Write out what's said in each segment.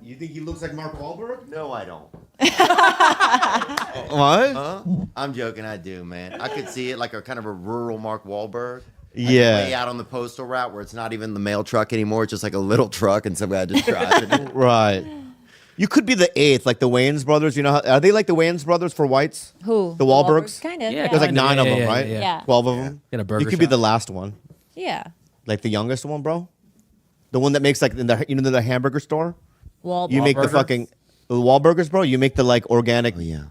You think he looks like Mark Wahlberg? No, I don't. What? Huh? I'm joking. I do, man. I could see it like a kind of a rural Mark Wahlberg. Yeah. Way out on the postal route where it's not even the mail truck anymore. It's just like a little truck and some guy just driving it. Right. You could be the eighth, like the Wayans brothers. You know, are they like the Wayans brothers for whites? Who? The Wahlbergs? Kind of. Yeah, There's like Kinda, 9 of yeah, them, yeah, right? yeah, yeah. 12 of them. In a burger You could be shop. the last one, Yeah. like the youngest one, bro. The one that makes like the hamburger store. Wahlberg. You make the Wahlburgers? fucking Wahlburgers, bro. You make the like organic Oh, yeah.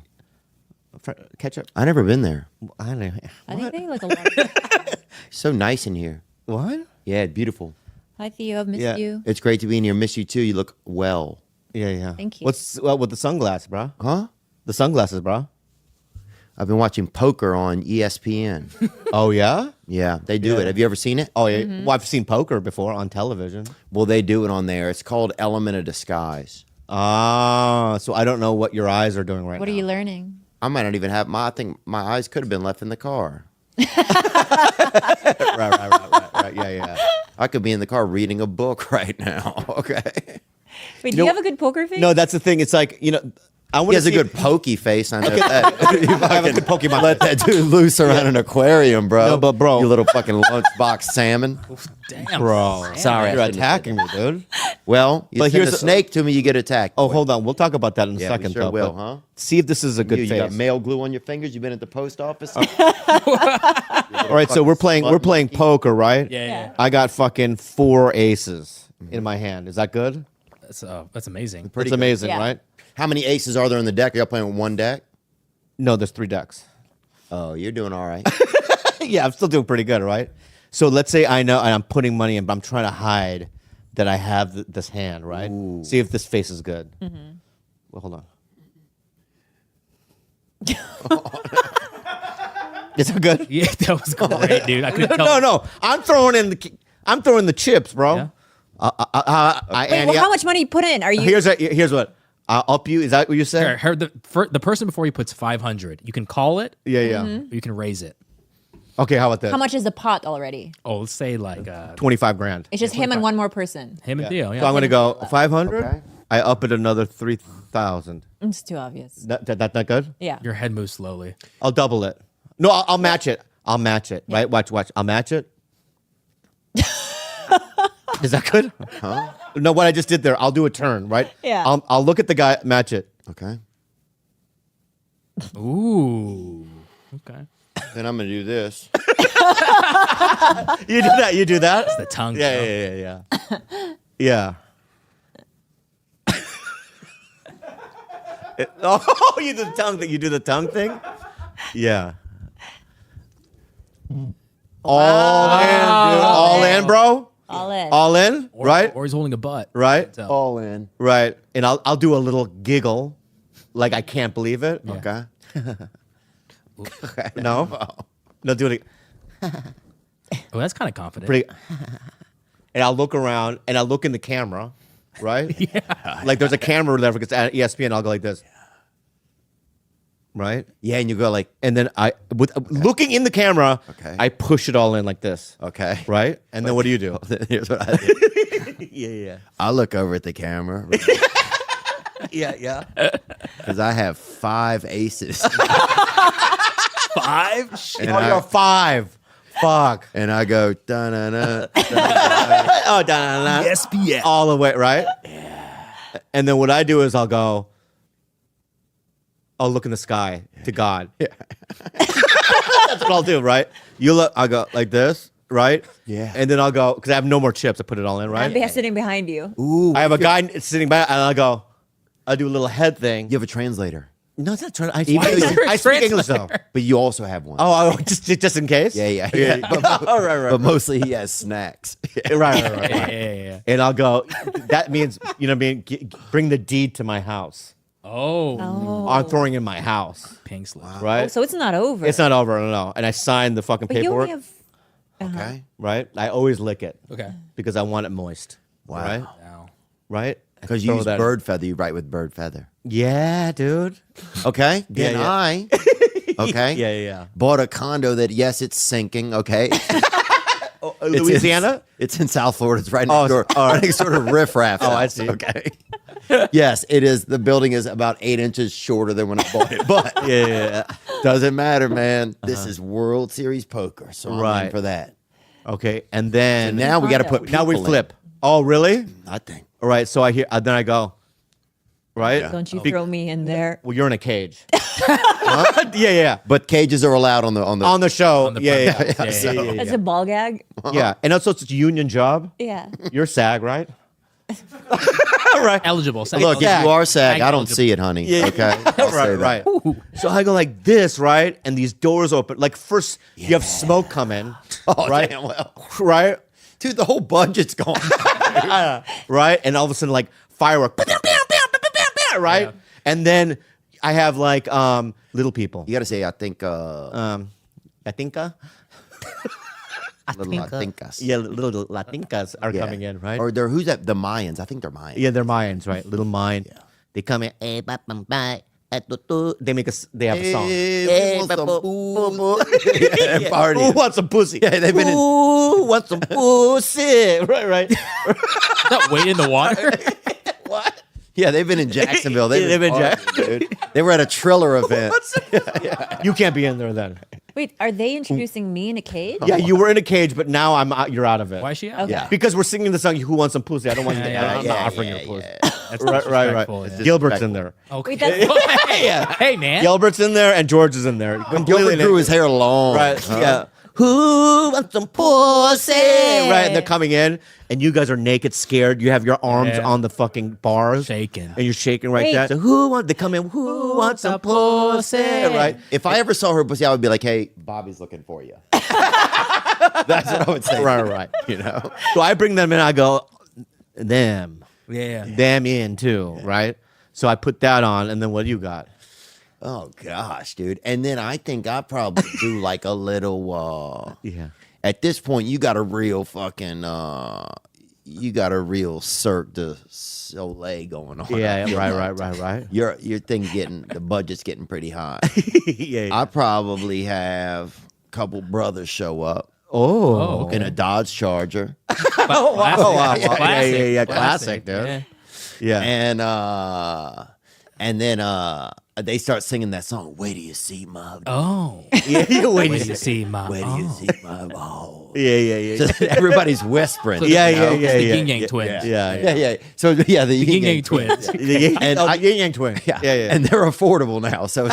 ketchup. I never been there. I don't know. I think they like a lot. So nice in here. What? Yeah, beautiful. Hi Theo, I've missed Yeah. you. It's great to be in here. Miss you too. You look well. Yeah, yeah. Thank you. What's with the sunglasses, bro? Huh? The sunglasses, bro. I've been watching poker on ESPN. Oh yeah. Yeah, they do Yeah. it. Have you ever seen it? Oh yeah. Well, I've seen poker before on television. Well, they do it on there. It's called Element of Disguise. Ah, so I don't know what your eyes are doing right What now. are you learning? I might not even have I think my eyes could have been left in the car. right. Yeah, yeah. I could be in the car reading a book right now. Okay. Wait, do know- you have a good poker face? No, that's the thing. It's like, you know, I want He to has a good pokey face. I know that. You I have a fucking good Pokemon. let that dude loose around an aquarium, bro. No, but bro- you little fucking lunchbox salmon. Damn. Bro. Sorry, I You're shouldn't have attacking me, dude. Well, you But send here's a a- snake to me, you get attacked. Oh, boy. hold on. We'll talk about that in a Yeah, second, we sure though. will, but huh? See if this is a good You face. got mail glue on your fingers. You've been at the post office. All right, so we're playing poker, right? Yeah. I got fucking 4 aces in my hand. Is that good? That's amazing. It's amazing, Yeah. right? How many aces are there in the deck? Are y'all playing with one deck? No, there's 3 decks. Oh, you're doing all right. Yeah, I'm still doing pretty good, right? So let's say I know and I'm putting money in, but I'm trying to hide that I have this hand, right? Ooh. See if this face is good. Well, hold on. Is that good? Yeah, that was great, dude. I couldn't tell. No. I'm throwing the chips, bro. Yeah. Wait, Andy, well, how much money you put in? Are you? Here's what. I'll up you. Is that what you said? The person before you puts 500. You can call it. Yeah. Or you can raise it. Okay, how about that? How much is the pot already? Oh, let's say like 25 grand. It's just him and one more person. him and Theo. Yeah. So I'm gonna go 500. Okay. I up it another 3,000. It's too obvious. That not good? Yeah. Your head moves slowly. I'll double it. No, I'll match it. I'll match it. Right? Watch. I'll match it. Is that good? Huh? No, what I just did there. I'll do a turn. Right? Yeah. I'll look at the guy. Match it. Okay. Ooh. Okay. Then I'm gonna do this. You do that. You do that. The tongue. bro. Yeah. Yeah. Oh, you do the tongue thing. You do the tongue thing. Yeah. All in, dude. All in, bro. All in. All in, right? Or he's holding a butt. Right? So, All in. Right. And I'll do a little giggle, like I can't believe it. Okay. No, do it. oh, that's kind of confident. Pretty. And I'll look around and I'll look in the camera, right? Yeah. Like there's a camera there because at ESPN. I'll go like this, right? Yeah, and you go like, And then looking in the camera, Okay. I push it all in like this, okay. right? And then what do you do? Here's what I do. Yeah. I look over at the camera Yeah. because I have 5 aces, 5? Shit. Oh, you're 5. Fuck. and I go da na na. Oh, da-na-na. ESPN. All the way, right? Yeah. And then what I do is I'll look in the sky to God. Yeah. That's what I'll do, right? I'll go like this, right? Yeah. And then I'll go, because I have no more chips. I put it all in, I'm right? sitting behind you. Ooh, I have a guy sitting back, and I'll do a little head thing. you have a translator, No, it's not trying. I Even speak, though you're a I speak English, though. but you also have one. Oh, just in case? Yeah. Oh, right. But mostly he has snacks. Right. Yeah. And I'll go, that means, you know what I mean? Bring the deed to my house. Oh. I'm throwing in my house, Pink slip. right? Oh, so it's not over. It's not over, no. And I signed the fucking But you paperwork, only have. Okay. right? I always lick it Okay. because I want it moist. Wow. Right? Wow. Right? Because you Throw use that- bird feather, you write with bird feather. Yeah, dude. Okay, then yeah. I, okay, Yeah. bought a condo that yes, it's sinking. Okay, Louisiana? It's in South Florida. It's right next Oh, door. all right. Right next door to Riff Raff. Oh, I house, see. Okay. Yes, it is. The building is about 8 inches shorter than when I bought it, but Yeah. doesn't matter, man. This is World Series poker, so I'm in Right. for that. Okay, and then And now we got to put. now we people in. flip. Oh, really? I think. All right. So I hear. Then I go. Right. Don't you throw me in there. Well, you're in a cage. Yeah. But cages are allowed on the On the show. On the Yeah. podcast. Yeah. That's a ball gag. Yeah. And also it's a union job. Yeah. You're SAG, right? Right. Eligible. Say Look, if SAG. you are SAG, SAG I don't eligible. see it, honey. Yeah. Okay. I'll say right. that. Right. So I go like this, right? And these doors open. Like first, you have smoke come in. Oh, right. damn well. Right. Dude, the whole budget's gone. Right. And all of a sudden, like firework. Right. Yeah. And then I have like little people. You got to say, I think, I think. little Latincas. Yeah, little Latincas are coming in, right? Or they're, who's that? The Mayans. I think they're Mayans. Yeah, they're Mayans, right? Little Mayan. They come in. They make us. They have a song. Hey, we want some booze. Yeah, party. Who wants some pussy? Yeah, they've been in- Who wants some pussy? Right. Not wait in the water. What? Yeah, they've been in Jacksonville. Yeah, they've been in partying, dude. They were at a Triller event. You can't be in there then. Wait, are they introducing me in a cage? Yeah, you were in a cage, but now I'm out. You're out of it. Why is she out? Okay. Yeah. Because we're singing the song "Who Wants Some Pussy." I don't want you to. Yeah, I'm not offering you pussy. That's Right. disrespectful, yeah. Gilbert's in there. Okay. Wait, that's Hey, man. Gilbert's in there, and George is in there. Gilbert grew his hair long. Right. Huh? Yeah. Who wants some pussy? Right. And they're coming in, and you guys are naked, scared. You have your arms Yeah. on the fucking bars. Shaking. And you're shaking right Wait. there. So who want? They come in. Who wants some pussy? Right. If I ever saw her pussy, I would be like, hey, Bobby's looking for you. That's what I would say. Right. You know? So I bring them in. I go, them Yeah. in too. Right. So I put that on, and then what do you got? Oh, gosh, dude. And then I think I probably do like a little, Yeah. at this point, you got a real fucking, you got a real Cirque du Soleil going on. Yeah. Right. Your thing the budget's getting pretty high. Yeah. I probably have a couple brothers show up Oh. in a Dodge Charger. Oh, wow. Classic. Yeah. Classic, dude. Yeah. Yeah. And then they start singing that song. Wait till you see my. Oh. Yeah. Wait till you see my. Wait till you Oh. see my. Oh. Yeah. Just everybody's whispering. So Yeah, you know? yeah, The yeah. Yin Yang twins. Yeah. So yeah, the Yin Yang twins. The And Yin Yang twin. Yeah. Yeah. And they're affordable now, so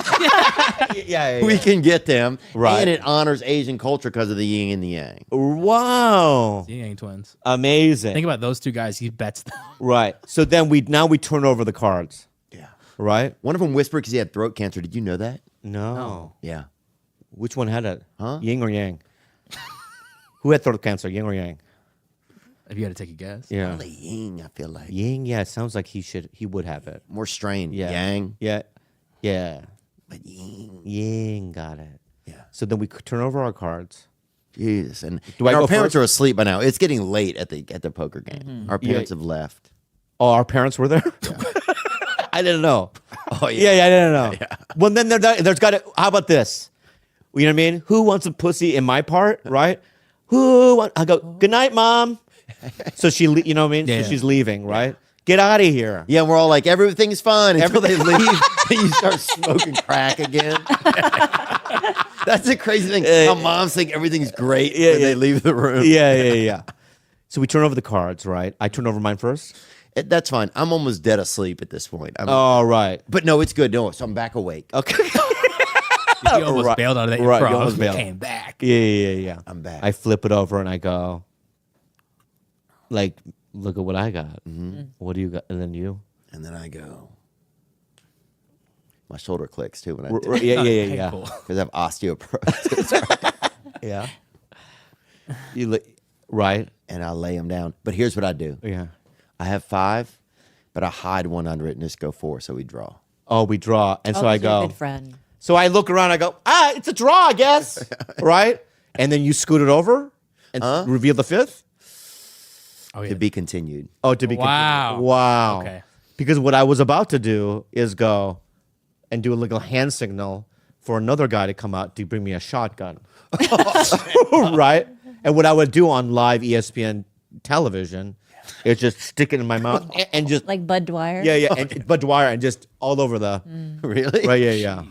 Yeah. we can get them. Right. And it honors Asian culture because of the yin and the yang. Wow. Yin Yang twins. Amazing. Think about those two guys. He bets them. Right. So then we turn over the cards. Yeah. Right? One of them whispered because he had throat cancer. Did you know that? No. Yeah. Which one had it? Huh? Yin or Yang? Who had throat cancer? Yin or Yang? If you had to take a guess. Yeah. Probably yin, I feel like. Yin, yeah, it sounds like he would have it. More strained. Yeah. Yang. Yeah. But yin. Yin, got it. Yeah. So then we turn over our cards. Jesus. And, Do I and our go parents first? are asleep by now. It's getting late at the poker game. Our parents have left. Oh, our parents were there? I didn't know. Oh Yeah, I didn't know. Well, then there's got to, how about this? You know what I mean? Who wants some pussy in my part, right? I go, good night, Mom. So you know what I mean? Yeah. So she's leaving, right? Get out of here. Yeah, we're all like, everything's fine until they leave and you start smoking crack again. That's the crazy thing. How moms think everything's great when they leave the room. Yeah. So we turn over the cards, right? I turn over mine first. That's fine. I'm almost dead asleep at this point. All right. But no, it's good. No, so I'm back awake. Okay. You almost Right. bailed out of that Right, you improv. almost bailed. Came back. Yeah. I'm back. I flip it over and I go, like, look at what I got. What do you got? And then you? And then I go. My shoulder clicks too when I do it. Yeah. Painful. Because I have osteoporosis. Yeah. You right? And I lay them down. But here's what I do. Yeah. I have 5, but I hide one under it and just go 4 so we draw. Oh, we draw. And so I you're a go. good friend. So I look around, I go, it's a draw, I guess. Right? And then you scoot it over and reveal the 5th? Oh, yeah. To be continued. Oh, to be Wow. continued. Wow. Okay. Because what I was about to do is go and do a little hand signal for another guy to come out to bring me a shotgun. Right? And what I would do on live ESPN television is just stick it in my mouth and just Like Bud Dwyer. yeah, and Bud Dwyer and just all over the Really? right, yeah.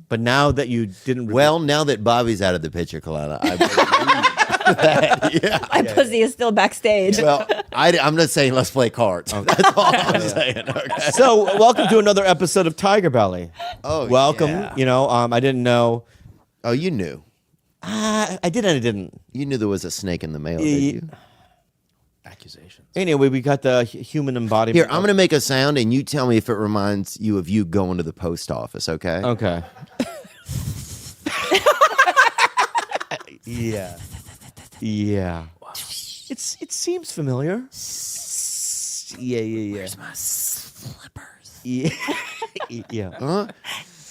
But now that you didn't Well, now that Bobby's out of the picture, Kalana, I believe that. Yeah. My pussy is still backstage. Well, I'm not saying let's play cards. That's all I'm saying. Okay. So, welcome to another episode of TigerBelly. Oh, Welcome. yeah. You know, I didn't know. Oh, you knew. I did and I didn't. You knew there was a snake in the mail, did you? Accusations. Anyway, we got the human embodiment. Here, I'm going to make a sound, and you tell me if it reminds you of you going to the post office, okay? Okay. Yeah. Yeah. It seems familiar. Yeah. Where's my slippers? Yeah. Yeah. Huh?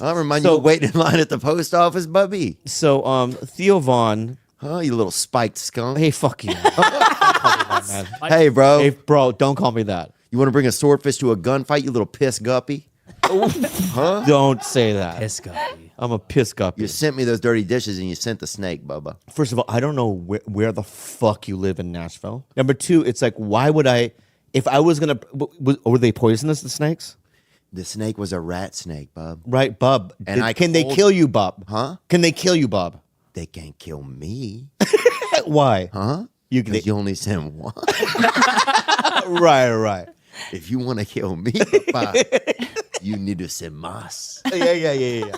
I'll remind So- you of waiting in line at the post office, Bubby. So, Theo Vaughn. Huh, you little spiked skunk. Hey, fuck you. Don't call me that, man. Hey, bro. Hey, bro, don't call me that. You want to bring a swordfish to a gunfight, you little piss guppy? Don't say that. Piss guppy. I'm a piss guppy. You sent me those dirty dishes, and you sent the snake, Bubba. First of all, I don't know where the fuck you live in Nashville. Number two, it's like, why would I, if I was going to, were they poisonous, the snakes? The snake was a rat snake, Bub. Right, Bub. And I can they told- kill you, Bub? Huh? Can they kill you, Bub? They can't kill me. Why? Huh? You Because you only send one. Right. If you want to kill me, Papa, you need to send mas. Yeah.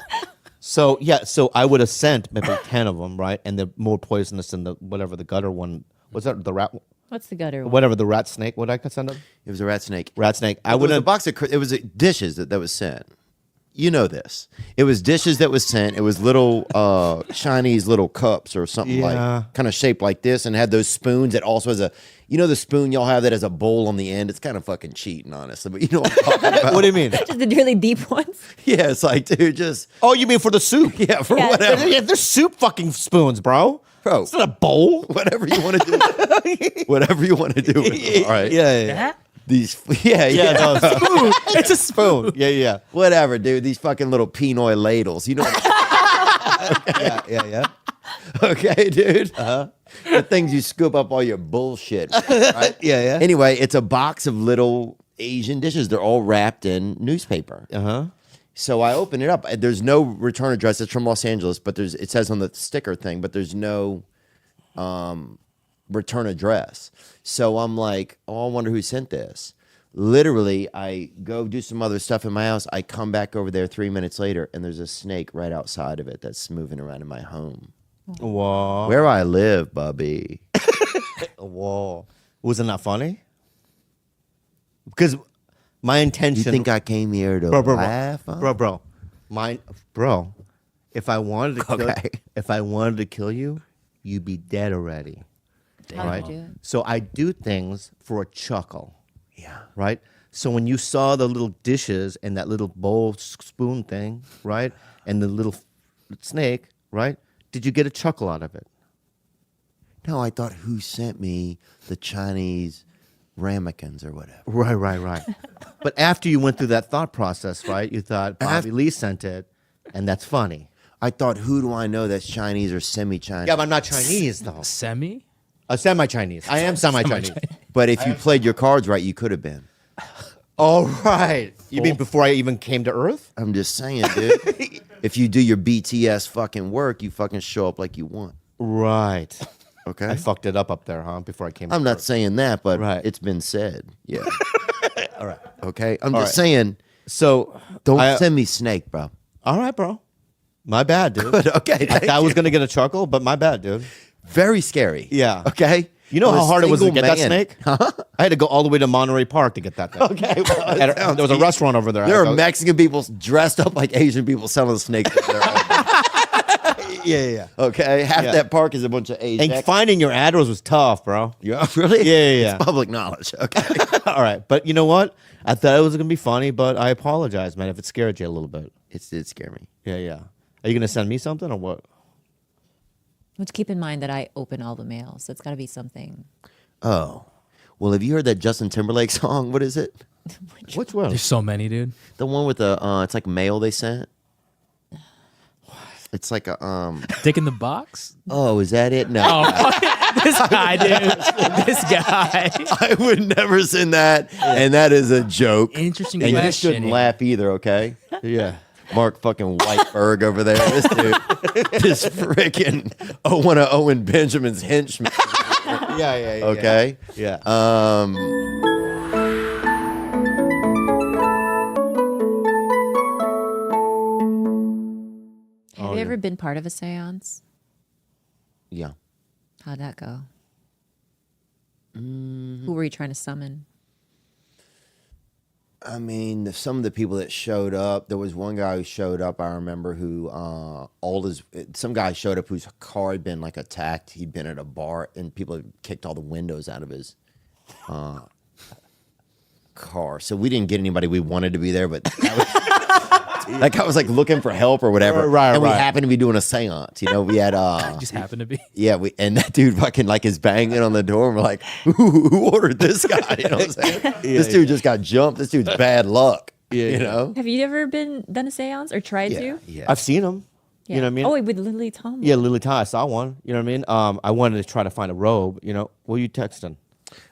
So I would have sent maybe 10 of them, right? And they're more poisonous than the whatever the gutter one. What's that? The rat? What's the gutter one? Whatever the rat snake. What I could send them? It was a rat snake. Rat snake. I It was would a have. box of. It was dishes that was sent. You know this. It was dishes that was sent. It was little Chinese little cups or something Yeah. like kind of shaped like this, and had those spoons that also has a. You know the spoon y'all have that has a bowl on the end. It's kind of fucking cheating, honestly. But you know what I'm talking about. What do you mean? Just the really deep ones. Yeah, it's like, dude, just Oh, you mean for the soup? yeah, for Yeah. whatever, Yeah, they're soup fucking spoons, bro. bro. It's not a bowl. Whatever you want to do. Whatever you want to do. With them, all right. Yeah. These. Yeah. No, spoon. It's a spoon. Yeah. Whatever, dude. These fucking little Pinoy ladles. You know. Yeah. Okay, dude. The things you scoop up all your bullshit. Right? Yeah. Anyway, it's a box of little Asian dishes. They're all wrapped in newspaper. So I open it up. There's no return address. It's from Los Angeles, but it says on the sticker thing, but there's no return address. So I'm like, oh, I wonder who sent this. Literally, I go do some other stuff in my house. I come back over there 3 minutes later, and there's a snake right outside of it that's moving around in my home. Whoa. Where I live, Bubby. Whoa. Wasn't that funny? Because my intention. You think I came here to laugh? Huh? Bro. If I wanted to kill, Okay. if I wanted to kill you, you'd be dead already. How Right? do you do it? So I do things for a chuckle. Yeah. Right? So when you saw the little dishes and that little bowl spoon thing, right? And the little snake, right? Did you get a chuckle out of it? No, I thought who sent me the Chinese ramekins or whatever. Right. But after you went through that thought process, right? You thought Bobby Lee sent it, and that's funny. I thought, who do I know that's Chinese or semi-Chinese? Yeah, but I'm not Chinese though. Semi? Semi-Chinese. I am semi-Chinese. But if you played your cards right, you could have been. Oh, right. You mean before I even came to Earth? I'm just saying, dude. If you do your BTS fucking work, you fucking show up like you want. Right. Okay? I fucked it up there, huh? Before I came to I'm not Earth. saying that, but Right. it's been said. Yeah. All right. Okay? I'm All just right. saying, So, don't send me snake, bro. all right, bro. My bad, dude. But okay, I thought I was going to get a chuckle, but my bad, dude. very scary. Yeah. Okay? You know I'm how a hard it was to single get that man. snake? I had to go all the way to Monterey Park to get that thing. Okay, well, There was a restaurant over there. there I are go- Mexican people dressed up like Asian people selling snakes. Yeah. Okay? Half Yeah. that park is a bunch of Asian. And finding your address was tough, bro. Yeah, really? Yeah. It's public knowledge. Okay. All right. But you know what? I thought it was going to be funny, but I apologize, man, if it scared you a little bit. It did scare me. Yeah. Are you going to send me something or what? Let's keep in mind that I open all the mail, so it's got to be something. Oh. Well, have you heard that Justin Timberlake song? What is it? Which one? There's so many, dude. The one with the it's like mail they sent. It's like a Dick in the box. Oh, is that it? No, Oh, this guy, dude. This guy. I would never send that, and that is a joke. Interesting And you question. just shouldn't laugh either, okay? Yeah. Mark fucking Whiteberg over there. This dude, this freaking one of Owen Benjamin's henchmen. Yeah. Okay. Yeah. Have you ever been part of a seance? Yeah. How'd that go? Who were you trying to summon? I mean, some of the people that showed up, there was one guy who showed up, I remember, who some guy showed up whose car had been like attacked. He'd been at a bar and people had kicked all the windows out of his car. So we didn't get anybody we wanted to be there, but that guy was like looking for help or whatever. Right, and we right. happened to be doing a seance. You know, we had Just happened to be. yeah, and that dude fucking like is banging on the door. And we're like, who ordered this guy? You know what I'm saying? This dude just got jumped. This dude's bad luck. You know? Have you ever done a seance or tried to? Yeah. I've seen them. Yeah. You know what I mean? Oh, wait, with Lily Tomlin. Yeah, Lily Ty, I saw one. You know what I mean? I wanted to try to find a robe. You know, what are you texting?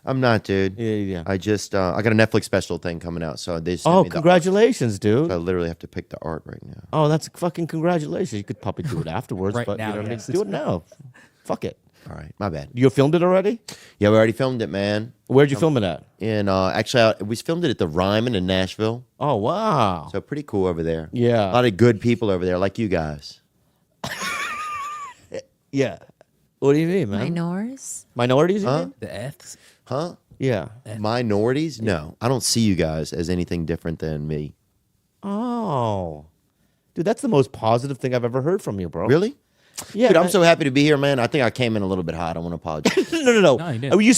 I'm not, dude. Yeah. I just I got a Netflix special thing coming out, so they sent Oh, me the congratulations, art. dude. I literally have to pick the art right now. Oh, that's fucking congratulations. You could probably do it afterwards, Right but now, you know what I mean? yes. Do it now. Fuck it. All right, my bad. You filmed it already? Yeah, we already filmed it, man. Where'd you film it at? And actually, we filmed it at the Ryman in Nashville, Oh, wow. so pretty cool over there. Yeah. a lot of good people over there, like you guys. Yeah. What do you mean, man? Minors? Minorities, you Huh? mean? The F's. Huh? Yeah. Minorities? No, I don't see you guys as anything different than me. Oh. Dude, that's the most positive thing I've ever heard from you, bro. Really? Yeah. Dude, I'm so happy to be here, man. I think I came in a little bit hot. I want to apologize. No. No, you didn't. Oh, you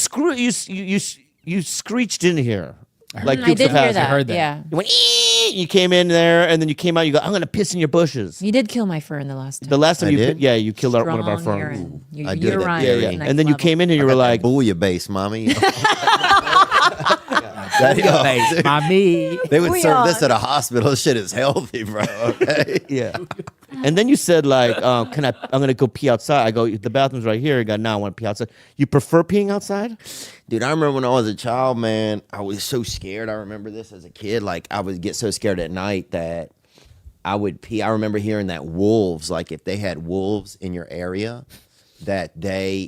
screeched in here. Like I Dukes did of hear Hazzard. that. heard that. Yeah. You went, "Ee!" You came in there, and then you came out. You go, I'm gonna piss in your bushes. You did kill my fur in the last time. The last time I you, did? you killed one of our Strong ferns. urine. Your I did that urine very- is next And then you level. came in and you were like, Booyah base, mommy. Hey, mommy. They would serve Booyah. this at a hospital. This shit is healthy, bro. Okay. yeah. And then you said like, I'm gonna go pee outside. I go, the bathroom's right here. You go, no, I want to pee outside. You prefer peeing outside? Dude, I remember when I was a child, man, I was so scared. I remember this as a kid. Like, I would get so scared at night that I would pee. I remember hearing that wolves, like, if they had wolves in your area, that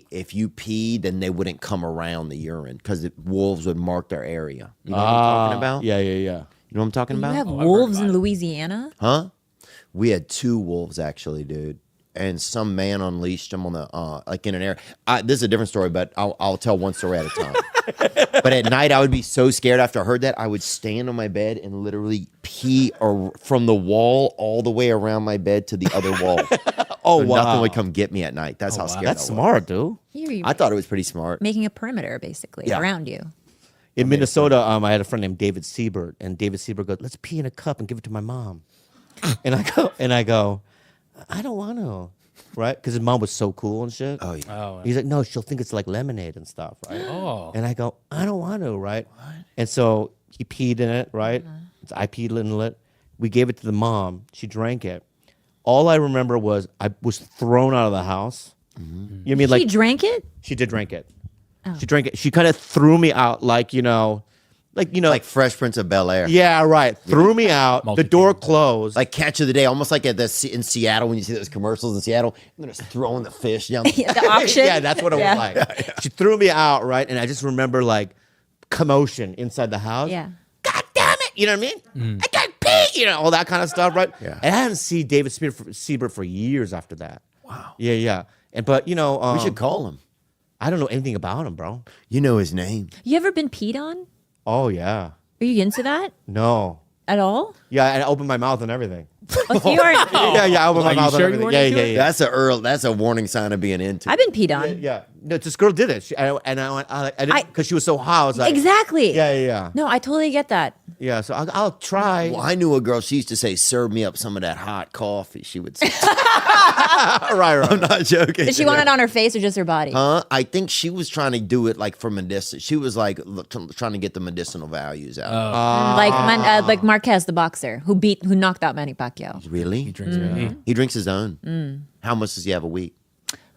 if you peed, then they wouldn't come around the urine because wolves would mark their area. You know what I'm talking about? Yeah. You know what I'm talking You about? have I've heard wolves about in it. Louisiana? Huh? We had 2 wolves, actually, dude. And some man unleashed them on the like in an area. This is a different story, but I'll tell one story at a time. But at night, I would be so scared after I heard that. I would stand on my bed and literally pee from the wall all the way around my bed to the other wall. Oh, So wow. Nothing would come get me at night. That's how wow. scared That's I was. smart, dude. You're I thought it was pretty smart. making a perimeter, basically, Yeah. around you. In Minnesota, I had a friend named David Siebert, and David Siebert goes, "Let's pee in a cup and give it to my mom." and I go, I don't want to, right? Because his mom was so cool and shit. Oh, yeah. Oh, He's like, no, she'll think it's like lemonade and stuff, right? oh. And I go, I don't want to, right? And so he peed in it, right? I peed in it. We gave it to the mom. She drank it. All I remember was I was thrown out of the house. You know what I mean? She Like drank it? she did drink it. She drank it. She kind of threw me out, like Like Fresh Prince of Bel-Air. yeah, right. Threw me out. The door closed. Like Catch of the Day, almost like in Seattle when you see those commercials in Seattle. They're just throwing the fish down. The auction? yeah, that's what it was like. She threw me out, right? And I just remember like commotion inside the house. Yeah. God damn it! You know what I mean? I got pee. You know, all that kind of stuff, right? Yeah. And I hadn't seen David Siebert for years after that. Wow. Yeah. But We should call him. I don't know anything about him, bro. You know his name. You ever been peed on? Oh yeah. Are you into that No. at all? Yeah, and I opened my mouth and everything. Oh, so you aren't. Yeah, I opened my Are you mouth sure and you everything. weren't into Yeah. That's a warning sign of being into. I've been peed on. Yeah. No, this girl did it. I didn't because she was so hot. I was like, Exactly. Yeah. No, I totally get that. Yeah, so I'll try. Well, I knew a girl. She used to say, "Serve me up some of that hot coffee." She would say, right. "I'm not joking." Did she want it on her face or just her body? I think she was trying to do it like for medicinal. She was like trying to get the medicinal values out. Like Marquez, the boxer, who knocked out Manny Pacquiao. Really? He drinks it. He drinks his own. How much does he have a week?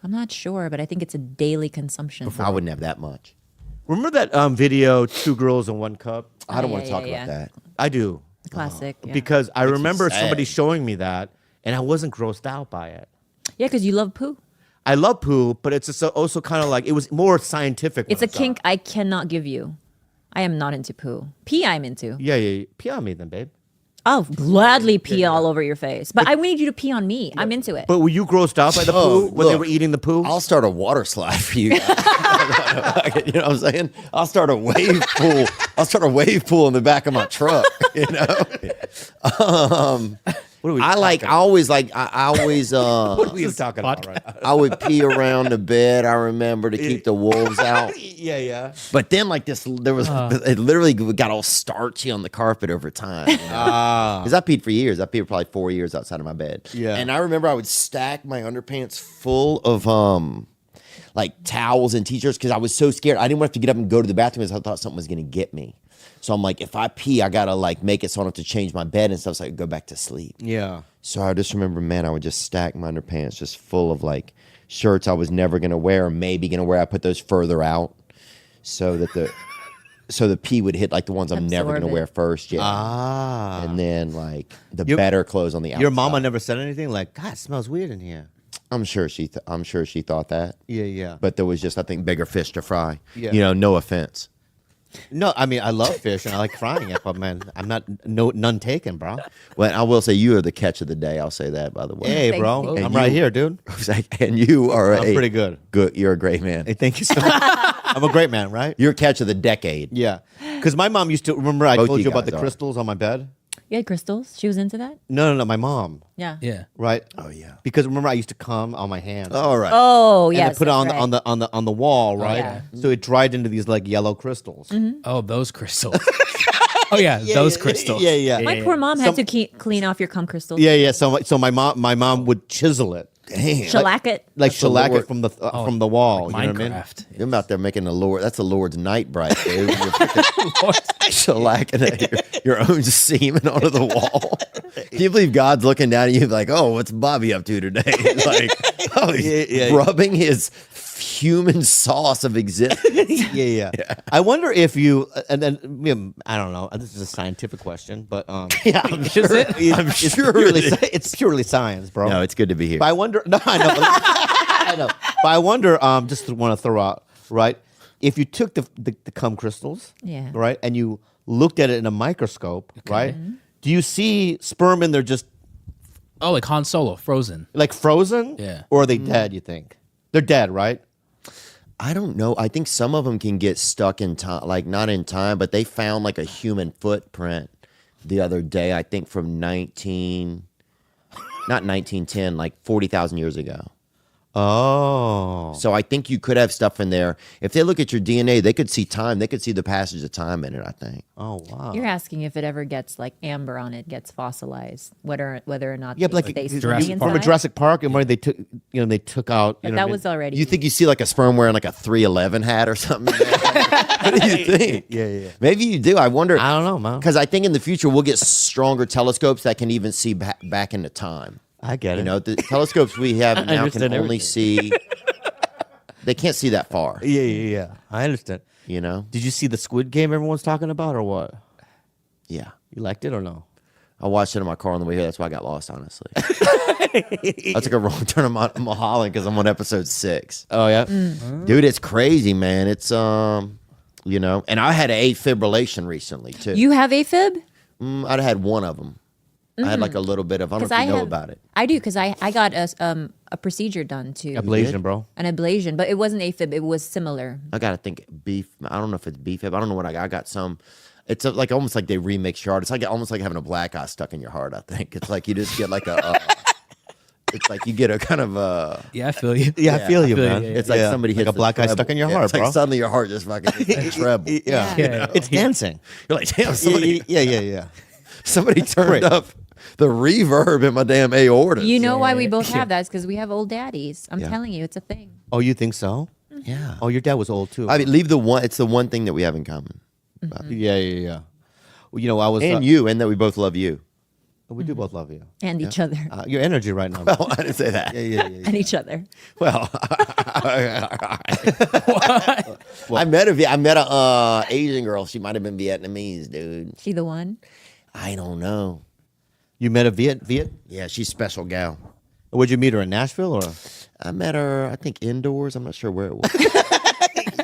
I'm not sure, but I think it's a daily consumption. I wouldn't have that much. Remember that video, 2 Girls in 1 Cup? I don't yeah, want to talk yeah, about yeah. that. I do. Classic. Yeah. Because I remember sad. somebody showing me that, and I wasn't grossed out by it. Yeah, because you love poo. I love poo, but it's also kind of like, it was more scientific. It's when a I saw kink it. I cannot give you. I am not into poo. Pee I'm into. Yeah. Pee on me then, babe. I'll gladly pee all over your face. But I need you to pee on me. I'm into it. But were you grossed out by the Oh, poo when they look, were eating the poo? I'll start a water slide for you. You know what I'm saying? I'll start a wave pool. I'll start a wave pool in the back of my truck. You know. What are we I always What are we talking about right now? I would pee around the bed. I remember to keep the wolves out. Yeah. But then it literally got all starchy on the carpet over time. You know? Because I peed for years. I peed probably 4 years outside of my bed. Yeah. And I remember I would stack my underpants full of like towels and t-shirts because I was so scared. I didn't want to have to get up and go to the bathroom because I thought something was going to get me. So I'm like, if I pee, I got to like make it so I don't have to change my bed and stuff so I could go back to sleep. Yeah. So I just remember, man, I would just stack my underpants just full of like shirts I was never going to wear or maybe going to wear. I put those further out so that the pee would hit like the ones I'm never Absorb going to it. wear first. Yeah. And then like the better clothes on the outside. Your mama never said anything like, God, it smells weird in here. I'm sure she thought that. Yeah. But there was just, I think, bigger fish to fry. Yeah. You know, no offense. No, I mean, I love fish and I like frying it, but man, I'm none taken, bro. Well, I will say you are the catch of the day. I'll say that, by the way. Hey, Thank bro, you. I'm right here, dude. And you are I'm pretty good. Good. You're a great man. Hey, thank you so much. I'm a great man, right? You're catch of the decade. Yeah. Because my mom used to, remember I Both told you you about guys the are. crystals on my bed? You had crystals? She was into that? No, my mom, Yeah. Yeah. right? Oh, yeah. Because remember I used to cum on my hands. All right. Oh, And yes. I put it on, that's on the wall, right? yeah. So it dried into these like yellow crystals. Oh, those crystals. Oh yeah, those crystals. Yeah. My poor mom had to clean off your cum crystals. Yeah. So my mom would chisel it, Damn. Shellac it. like That's the shellac Lord. it from the wall. Like you know what I mean? Minecraft. You're out there making the Lord. That's the Lord's night bright, dude. You're shellacking your own semen onto the wall. Can you believe God's looking down at you like, oh, what's Bobby up to today? Like, oh, he's Yeah. rubbing his human sauce of existence. Yeah. I wonder if you, and then I don't know. This is a scientific question, but Yeah, I'm sure. I'm it's sure purely, it is. it's purely science, bro. No, it's good to be here. But I wonder. No, I know. I know. But I wonder. Just want to throw out, right? If you took the cum crystals, Yeah. right, and you looked at it in a microscope, right? Do you see sperm in there just Oh, like Han Solo, frozen. like frozen? Yeah. Or are they dead? You think they're dead, right? I don't know. I think some of them can get stuck in time, like not in time, but they found like a human footprint the other day, I think from not 1910, like 40,000 years ago. Oh. So I think you could have stuff in there. If they look at your DNA, they could see time. They could see the passage of time in it, I think. Oh wow. You're asking if it ever gets like amber on it, gets fossilized, whether or not Yeah, it but like stays Jurassic swimming Park. Remember inside. Jurassic Park and where they took out. But You know what that I mean? was already. You think you see like a sperm wearing like a 311 hat or something? What do you think? Yeah. Maybe you do. I wonder. I don't know, man. Because I think in the future we'll get stronger telescopes that can even see back into time. I get it. You know, the telescopes we have now can understand only everything. see. They can't see that far. Yeah. I understand. You know? Did you see the Squid Game everyone's talking about, or what? Yeah. You liked it or no? I watched it in my car on the way here. That's why I got lost, honestly. I took a wrong turn on Mulholland because I'm on episode 6. Oh yeah. Dude, it's crazy, man. It's you know, and I had a fibrillation recently too. You have AFib? I'd had one of them. I had like a little bit of. I don't know if you know about it. I do because I got a procedure done to Ablation, bro. an ablation, but it wasn't AFib. It was similar. I gotta think beef. I don't know if it's beef. I don't know what I got. I got some. It's like almost like they remix your heart. It's like almost like having a black eye stuck in your heart. I think it's like you just get like a. It's like you get a kind of Yeah, I feel you. Yeah, I feel you, feel you, man. yeah, it's like somebody like hits a black the guy treble. stuck in your Yeah, heart, it's like bro. suddenly your heart just fucking hits the treble. Yeah. Yeah. It's dancing. You're like, damn, somebody, Yeah. somebody turned Great. up the reverb in my damn aorta. You know why we both have that? It's because we have old daddies. I'm Yeah. telling you, it's a thing. Oh, you think so? Yeah. Oh, your dad was old too. I mean, leave the one. It's the one thing that we have in common. Yeah. Well, you know, I was. And you, and that we both love you. We do both love you. And each other. Your energy right now. Well, I didn't say that. Yeah. And each other. Well, I met a Asian girl. She might have been Vietnamese, dude. She the one? I don't know. You met a Viet? Yeah, she's special gal. Would you meet her in Nashville or? I met her, I think, indoors. I'm not sure where it was,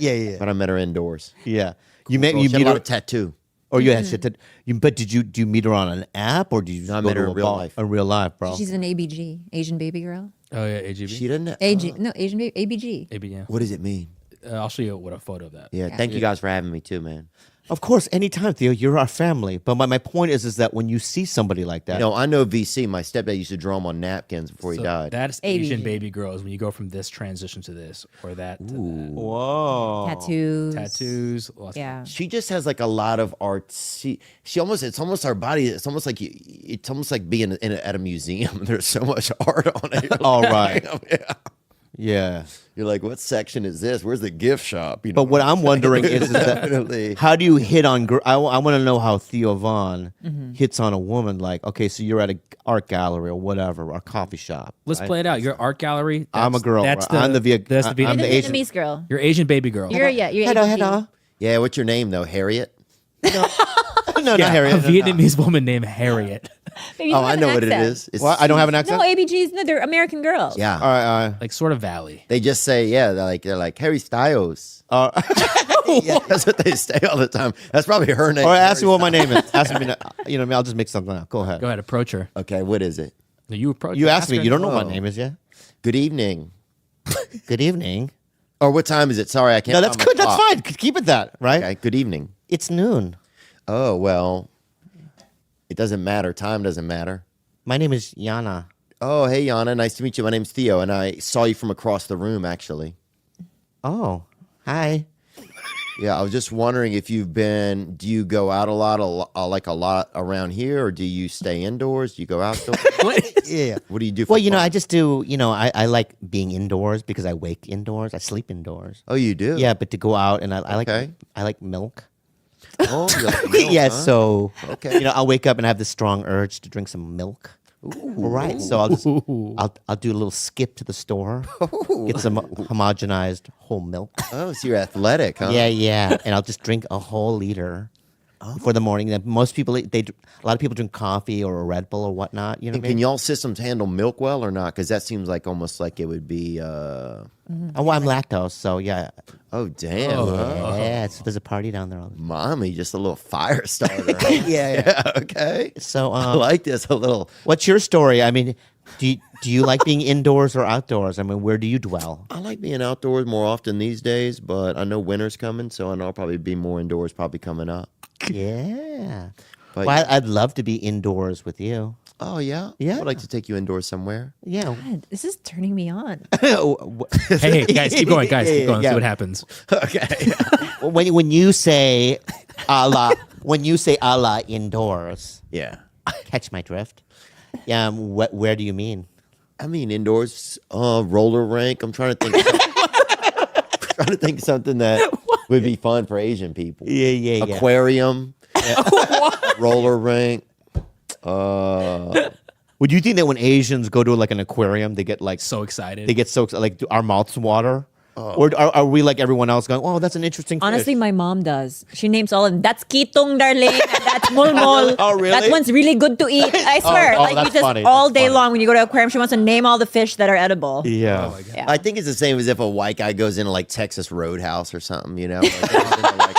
Yeah. but I met her indoors. Yeah. You met Well, you she had meet a lot her, of tattoo. or you had shit that. But do you meet her on an app or did you? No, I go met to her a in real bar? life. In real life, bro. She's an ABG, Asian baby girl. Oh yeah, AGB. She didn't. AG, no, Asian baby, ABG. AB, yeah. What does it mean? I'll show you what a photo of that. Yeah, thank you guys for having me too, man. Of course, anytime, Theo. You're our family. But my point is that when you see somebody like that, You know, I know VC. My stepdad used to draw them on napkins before he So died. That's ABG. Asian baby girls when you go from this transition to this or that to that. whoa, Tattoos. Tattoos. Lots of- Yeah. She just has like a lot of art. She almost. It's almost our body. It's almost like it's almost like being at a museum. There's so much art on it. All right. Yeah. yeah. You're like, what section is this? Where's the gift shop? You know But what I'm wondering is Definitely. that how do you hit on? I want to know how Theo Vaughn hits on a woman. Like, okay, so you're at an art gallery or whatever, or a coffee shop. Let's right? play it out. Your art gallery. I'm a girl, That's right? the, I'm the Viet- That's the I'm You're the the Vietnamese. Asian- Vietnamese girl. Your Asian baby girl. You're Hello, ABG. hello. Yeah, what's your name though? Harriet? No, not Harriet. A Vietnamese woman named Harriet. Maybe you Oh, don't I have know an what it accent. is. It's Well, I don't have an accent. No, ABGs, no, they're American girls. Yeah. All right. Like sort of valley. They just say, yeah, they're like Harry Styles. Yeah, that's what they say all the time. That's probably her name. Or ask me Harry what my name is. Ask me. You know, I'll just make something up. Go ahead. Go ahead, approach her. Styles. Okay, what is it? No, you approach. You her. asked me. her. You don't know what Oh. my name is yet. Good evening. Good evening. Or what time is it? Sorry, I can't. No, that's find my good. That's clock. fine. Keep it that, right? Okay, good evening. It's noon. Oh, well, it doesn't matter. Time doesn't matter. My name is Yana. Oh, hey, Yana. Nice to meet you. My name's Theo, and I saw you from across the room, actually. Oh, hi. Yeah, I was just wondering if do you go out a lot around here, or do you stay indoors? Do you go outdoors? Yeah. What do you do for Well, you know, fun? I just do. You know, I like being indoors because I wake indoors. I sleep indoors. Oh, you do? Yeah, but to go out and I Okay. like milk. Oh, you like milk, Yeah, huh? so Okay. you know, I'll wake up and have this strong urge to drink some milk. Right. So I'll do a little skip to the store, get some homogenized whole milk. Oh, so you're athletic, huh? Yeah. And I'll just drink a whole liter for the morning. Then most people a lot of people drink coffee or a Red Bull or whatnot. You know And what I can mean? y'all systems handle milk well or not? Because that seems like almost like it would be. Oh, well, I'm lactose, so yeah. Oh, damn. huh? Yeah, so there's a party down there all the time. Mommy, just a little fire starter. huh? Yeah. Okay. So I like this a little. what's your story? I mean, do you like being indoors or outdoors? I mean, where do you dwell? I like being outdoors more often these days, but I know winter's coming, so I know I'll probably be more indoors probably coming up. Yeah. But Well, I'd love to be indoors with you. oh, yeah? Yeah. I'd like to take you indoors somewhere. Yeah. God, this is turning me on. Hey, guys, keep going. Guys, keep going. Yeah. See what happens. Okay. when you say Allah, indoors, Yeah. catch my drift. Yeah. Where do you mean? I mean, indoors, roller rink. I'm trying to think. Trying to think of something that would be fun for Asian people. Yeah. Aquarium, roller rink. Would you think that when Asians go to like an aquarium, they get like So excited. they get so like do our mouths water, or are we like everyone else going? Oh, that's an interesting. Honestly, fish. my mom does. She names all of them. That's kitong, darling. And that's mulmol. Oh, really? That one's really good to eat. I swear. oh, like that's you just funny. all That's day funny. long when you go to aquarium, she wants to name all the fish that are edible. Yeah. Yeah. I think it's the same as if a white guy goes into like Texas Roadhouse or something, you know? Like, goes into, like,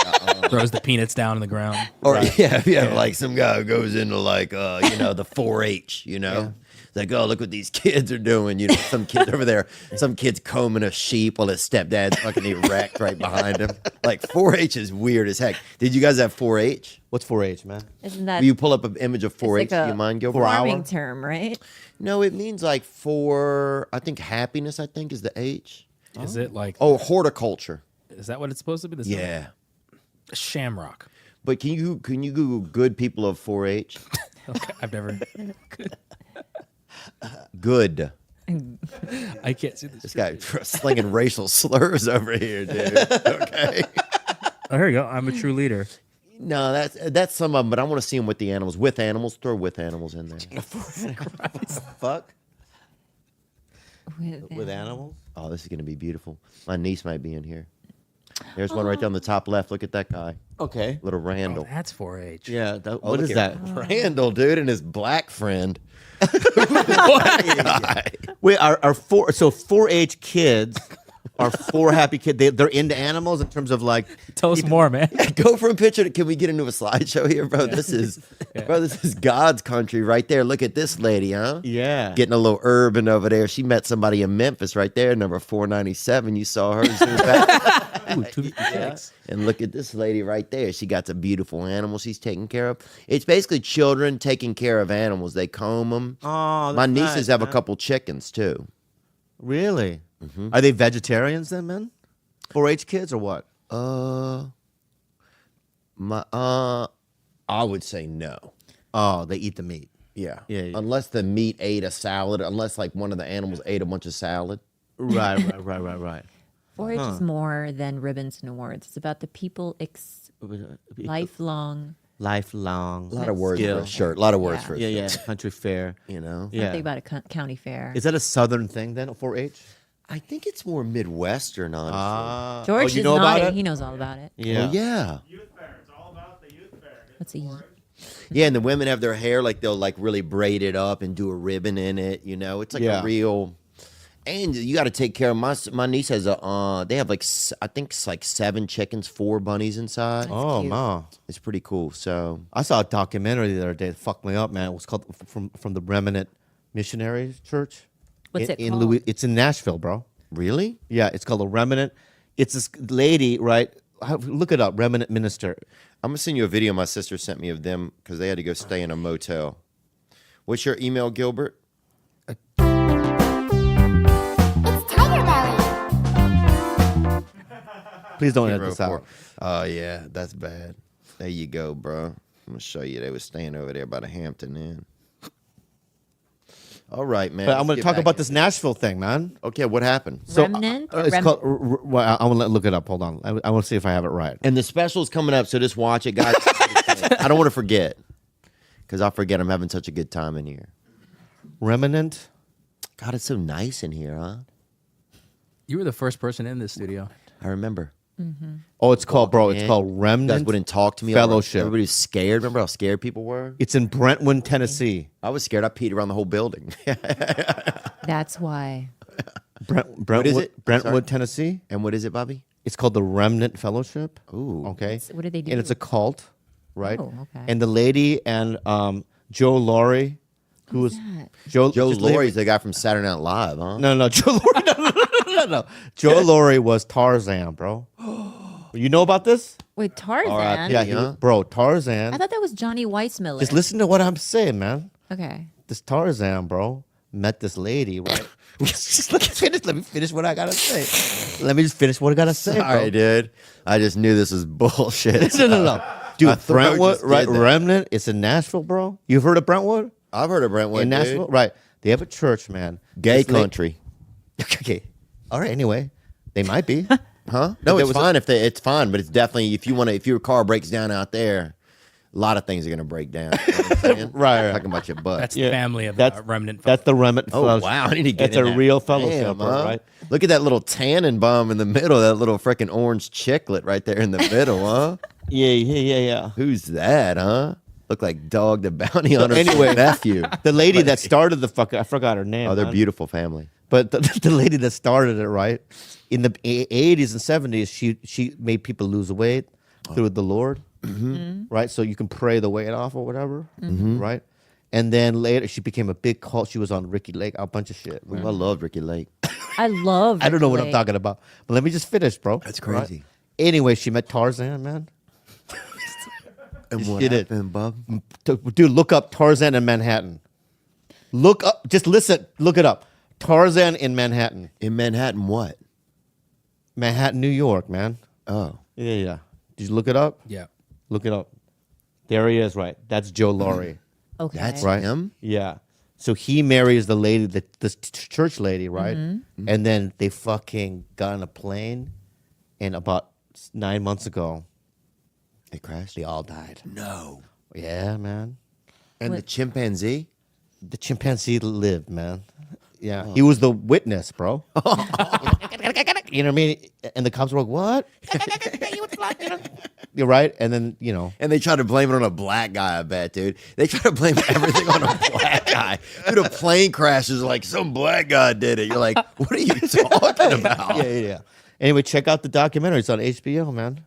Throws the peanuts down on the ground. or like some guy who goes into like the 4-H, you know? It's like, oh, look what these kids are doing. You know, some kids over there, some kid's combing a sheep while his stepdad's fucking erect right behind him. Like 4-H is weird as heck. Did you guys have 4-H? What's 4-H, man? Isn't that Will you pull up an image of 4-H? like Do you mind, Gilbert? farming term, right? No, it means like for, I think happiness, I think is the H. Is it like? Oh, horticulture. Is that what it's supposed to be? Yeah. Shamrock. But can you Google good people of 4-H? Okay, I've never. Good. I can't see this. This guy slinging racial slurs over here, dude. Okay. Oh, here you go. I'm a true leader. No, that's some of them, but I want to see them with the animals. With animals, throw with animals in there. Fuck. With With animals? Oh, this is gonna be beautiful. My niece might be in here. There's one right there on the top left. Look at that guy, Okay. little Randall. That's 4-H. Yeah. Oh, What look is at that? Randall, dude, and his black friend. Wait, are 4-H kids are 4 happy kids? They're into animals in terms of like. Tell us more, man. Go from picture to, can we get into a slideshow here, bro? This is God's country right there. Look at this lady, huh? Yeah. Getting a little urban over there. She met somebody in Memphis right there, number 497. You saw her zoom back. Ooh, 256. And look at this lady right there. She got a beautiful animal she's taking care of. It's basically children taking care of animals. They comb them. Oh, My that's nieces nice, have a man. couple chickens too. Really? Are they vegetarians then, man? 4-H kids or what? I would say no. Oh, they eat the meat. Yeah. Yeah. Unless the meat ate a salad, unless like one of the animals ate a bunch of salad. Right. 4-H is more than ribbons and awards. It's about the people lifelong. Lifelong. A lot of words skill. for a shirt. A lot of words Yeah. for a Yeah, shirt. yeah. Country fair. You know? Yeah. Think about a county fair. Is that a southern thing then, 4-H? I think it's more Midwestern, honestly. George you is know about nodding. it? He knows all about it. Yeah. Oh, yeah. Youth fair. It's all about the youth fair. What's he? Yeah, and the women have their hair like they'll like really braid it up and do a ribbon in it. You know, it's like Yeah. a real. And you got to take care of my niece has a. They have like I think it's like 7 chickens, 4 bunnies inside. Oh, cute. ma. It's pretty cool. So I saw a documentary the other day that fucked me up, man. It was called from the Remnant Missionary Church. What's it in called? It's in Nashville, bro. really, Yeah, it's called the Remnant. It's this lady, right? Look it up, Remnant Minister. I'm gonna send you a video my sister sent me of them because they had to go stay in a motel. What's your email, Gilbert? It's TigerBelly. Please don't edit this out. Oh yeah, that's bad. There you go, bro. I'm gonna show you. They was staying over there by the Hampton Inn. All right, man. But I'm let's going to get talk back about in- this Nashville thing, man. Okay, what happened? Remnant? It's called. Well, I want to look it up. Hold on. I want to see if I have it right. And the special's coming up, so just watch it, guys. I don't want to forget because I'll forget. I'm having such a good time in here. Remnant. God, it's so nice in here, huh? You were the first person in this studio. I remember. Oh, it's called, bro. It's in. called You guys Remnant wouldn't talk to me. Fellowship. Everybody was scared. Remember how scared people were? It's in Brentwood, Tennessee. I was scared. I peed around the whole building. That's why. Brentwood, is it? Brentwood, Sorry. Tennessee. And what is it, Bobby? It's called the Remnant Fellowship. Ooh. Okay. What do they do? And it's a cult, right? Oh, okay. And the lady and Joe Laurie, who was that? Joe Joe just leave Laurie's it- the guy from Saturday Night Live, huh? No, Joe Laurie. No. Joe Laurie was Tarzan, bro. You know about this? Wait, Tarzan? R.I.P. Yeah, huh? bro, Tarzan. I thought that was Johnny Weissmiller. Just listen to what I'm saying, man. Okay. This Tarzan, bro, met this lady, right? Let me finish what I gotta say. Let me just finish what I gotta say, Sorry, bro. dude. I just knew this was bullshit. No. Dude, My throat Brentwood, just right? did that. Remnant. It's in Nashville, bro. You've heard of Brentwood? I've heard of Brentwood, In Nashville? dude. Right. They have a church, man. Gay This la- country. Okay. All right, anyway. They might be. Huh? No, there it's was a- fine it's fine, but it's definitely if your car breaks down out there, a lot of things are gonna break down. You know what I'm saying? Right. Talking about your butt. That's Yeah, the family of that's- Remnant. That's the Remnant Oh Fellowship. wow! I need to get It's in a that. real fellowship, Damn, bro, huh? right? Look at that little tannin bomb in the middle. That little freaking orange chiclet right there in the middle, huh? Yeah. Who's that, huh? Look like Dog the Bounty Hunter's anyway. nephew. The lady that started the fucking, I forgot her name. Oh, they're man. beautiful family. But the lady that started it, right? In the 80s and 70s, she made people lose weight through the Lord, right? So you can pray the weight off or whatever, right? And then later, she became a big cult. She was on Ricky Lake, a bunch of shit. I love Ricky Lake. I love. I don't know what I'm Lake. talking about. But let me just finish, bro. That's crazy. Right? Anyway, she met Tarzan, man. And what She did. happened, bub? Dude, look up Tarzan in Manhattan. Look up, just listen, look it up. Tarzan in Manhattan. In Manhattan, what? Manhattan, New York, man. Oh. Yeah. Did you look it up? Yeah. Look it up. There he is, right? That's Joe Laurie. Okay. That's Right. him? Yeah. So he marries the lady, this church lady, right? Mm-hmm. And then they fucking got on a plane, and about 9 months ago, They crashed? they all died. No. Yeah, man. And the chimpanzee? The chimpanzee lived, man. Yeah, he was the witness, bro. You know what I mean? And the cops were like, "What? You're right." And then And they try to blame it on a black guy, I bet, dude. They try to blame everything on a black guy. Dude, a plane crashes like some black guy did it. You're like, what are you talking about? yeah. Anyway, check out the documentary. It's on HBO, man.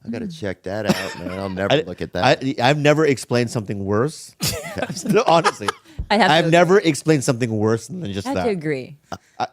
I gotta check that out, man. I'll never look at that. I've never explained something worse. No, honestly, I've to never explained something worse than just I have that. to agree.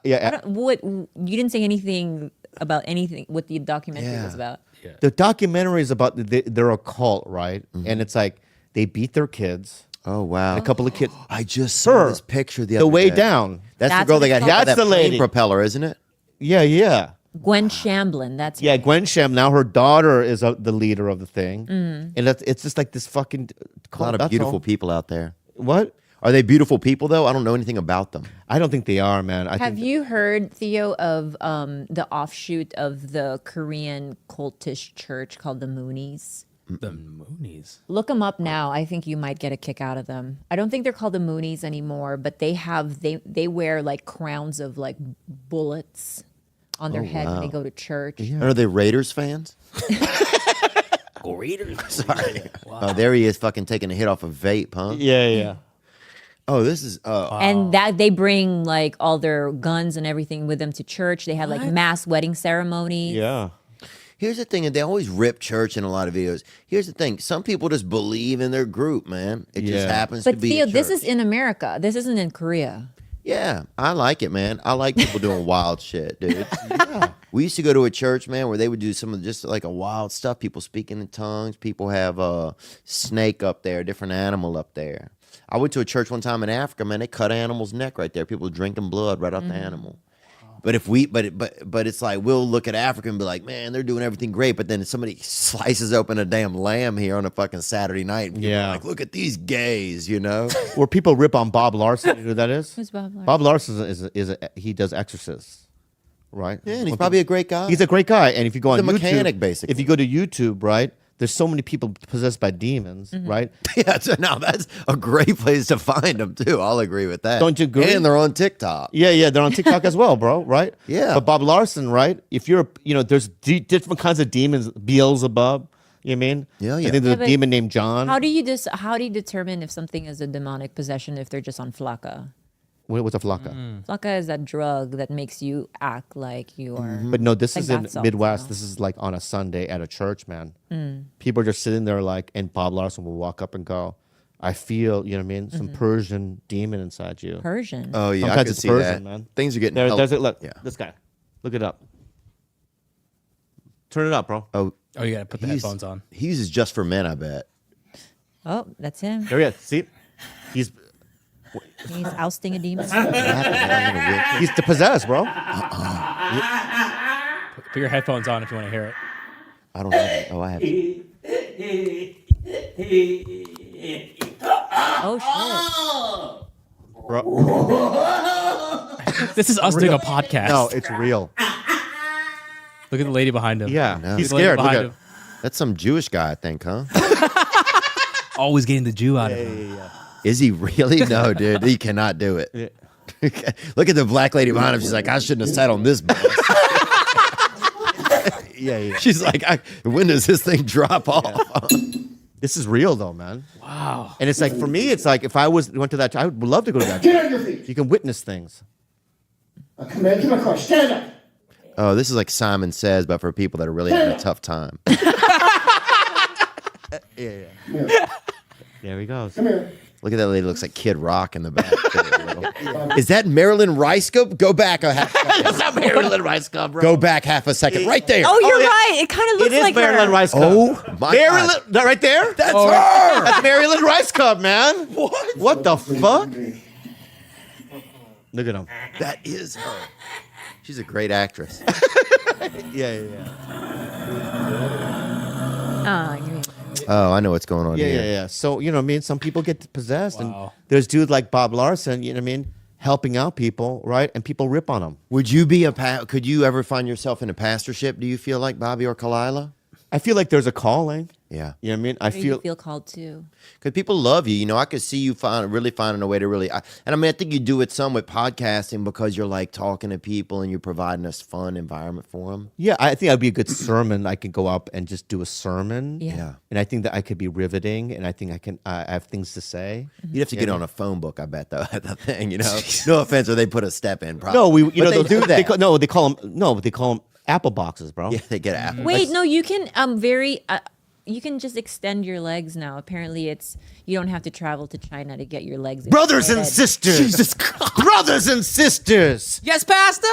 Yeah, What you didn't say anything about anything what the documentary Yeah. was about. the documentary is about they're a cult, right? Mm-hmm. And it's like they beat their kids. Oh wow! A couple of kids. I just saw Her, this picture the the other way day. down. That's the That's girl what they got it's hit by called. that That's the plane lady. propeller, isn't it? Yeah. Gwen Shamblin. That's Yeah, Gwen Sham. Now her daughter is the leader of the thing, Mm. and it's just like this fucking A lot of beautiful people out there. What? Are they beautiful people though? I don't know anything about them. I don't think they are, man. I Have think you heard, Theo, of the offshoot of the Korean cultish church called the Moonies? The Moonies. Look them up now. I think you might get a kick out of them. I don't think they're called the Moonies anymore, but they wear like crowns of like bullets on their head when they go to church. And are they Raiders fans? Go Raiders. Sorry. Oh, there he is, fucking taking a hit off a vape, huh? Yeah. Oh, this is. And that they bring like all their guns and everything with them to church. They have like mass wedding ceremonies. Yeah. Here's the thing, and they always rip church in a lot of videos. Here's the thing: some people just believe in their group, man. It just Yeah. happens to But be. Theo, a this church. is in America. This isn't in Korea. Yeah, I like it, man. I like people doing wild shit, dude. We used to go to a church, man, where they would do some of just like a wild stuff. People speaking in tongues. People have a snake up there, a different animal up there. I went to a church one time in Africa, man. They cut an animal's neck right there. People drinking blood right out the animal. But if we, but it's like we'll look at Africa and be like, man, they're doing everything great. But then if somebody slices open a damn lamb here on a fucking Saturday night, and people are Yeah. like, look at these gays, you know? Where people rip on Bob Larson, you know who that is? Who's Bob Larson? Bob Larson he does exorcists, right? Yeah, and he's When probably a people- great guy. He's a great guy, and if you go He's on a YouTube, mechanic, basically. If you go to YouTube, right, there's so many people possessed by demons, right? Yeah, so now that's a great place to find them too. I'll agree with that. Don't you agree? And they're on TikTok. Yeah, they're on TikTok as well, bro, right? Yeah. But Bob Larson, right? If you're, there's different kinds of demons, Beelzebub, you know what I mean? Yeah. I think there's Yeah, a but demon named John. How do you determine if something is a demonic possession if they're just on flakka? What's a flakka? Flakka is that drug that makes you act like you are. But no, this Like is in bath salts, Midwest. you know? This is like on a Sunday at a church, man. People are just sitting there like, and Bob Larson will walk up and go, I feel, you know what I mean, some Persian demon inside you. Persian. Oh yeah, I Sometimes can it's see Persian, that. man. Things are getting. There's it. Look, Yeah. this guy. Look it up. Turn it up, bro. Oh, Oh, you gotta put the he's- headphones on. He uses just for men. I bet. Oh, that's him. There he is. See, he's He's ousting a demon. he's possessed, bro. Put your headphones on if you want to hear it. I don't have it. Oh, I have. It. Oh shit. This is us doing a podcast. No, it's real. Look at the lady behind him. Yeah, No. he's The lady scared. Look behind at him. That's some Jewish guy, I think, huh? Always getting the Jew out of him. Is he really? No, dude. He cannot do it. Look at the black lady behind him. She's like, I shouldn't have sat on this bus. yeah. She's like, when does this thing drop off? This is real though, man. Wow. And it's like for me, it's like if I went to that, I would love to go to that. Get on your feet. You can witness things. I command you to my car. Stand up. Oh, this is like Simon Says, but for people that are really having a tough time. Yeah. Come here. There he goes. Come here. Look at that lady. Looks like Kid Rock in the back. Is that Marilyn Rice Cup? Go back a half. That's not Marilyn Rice Cup, bro. Go back half a second. Right there. Oh, you're yeah. right. It kind of It looks is like Marilyn her. Rice Cup. Oh my Marilyn, God. that right there? That's her. That's Marilyn Rice Cup, man. What? What the fuck? Look at him. That is her. She's a great actress. Yeah. Oh, I know what's going on here. Yeah. So, you know what I mean? Some people get possessed, Wow. and there's dudes like Bob Larson, you know what I mean? Helping out people, right? And people rip on them. Would you be could you ever find yourself in a pastorship, do you feel like, Bobby or Kalila? I feel like there's a calling. Yeah. You know what I mean? I Or you feel feel called to. Because people love you. You know, I could see you really finding a way to really. And I mean, I think you do it some with podcasting because you're like talking to people and you're providing us fun environment for them. Yeah, I think that'd be a good sermon. I could go up and just do a sermon. Yeah. And I think that I could be riveting, and I think I have things to say. You'd have to get on a phone book, I bet, though, at the thing, you know. No offense, or they put a step in. Probably. No, you But know, they do that. They call them Apple boxes, bro. Yeah, they get Apple. Wait, no, you can you can just extend your legs now. Apparently, you don't have to travel to China to get your legs. Brothers and extended. sisters. Brothers and sisters. Yes, Pastor.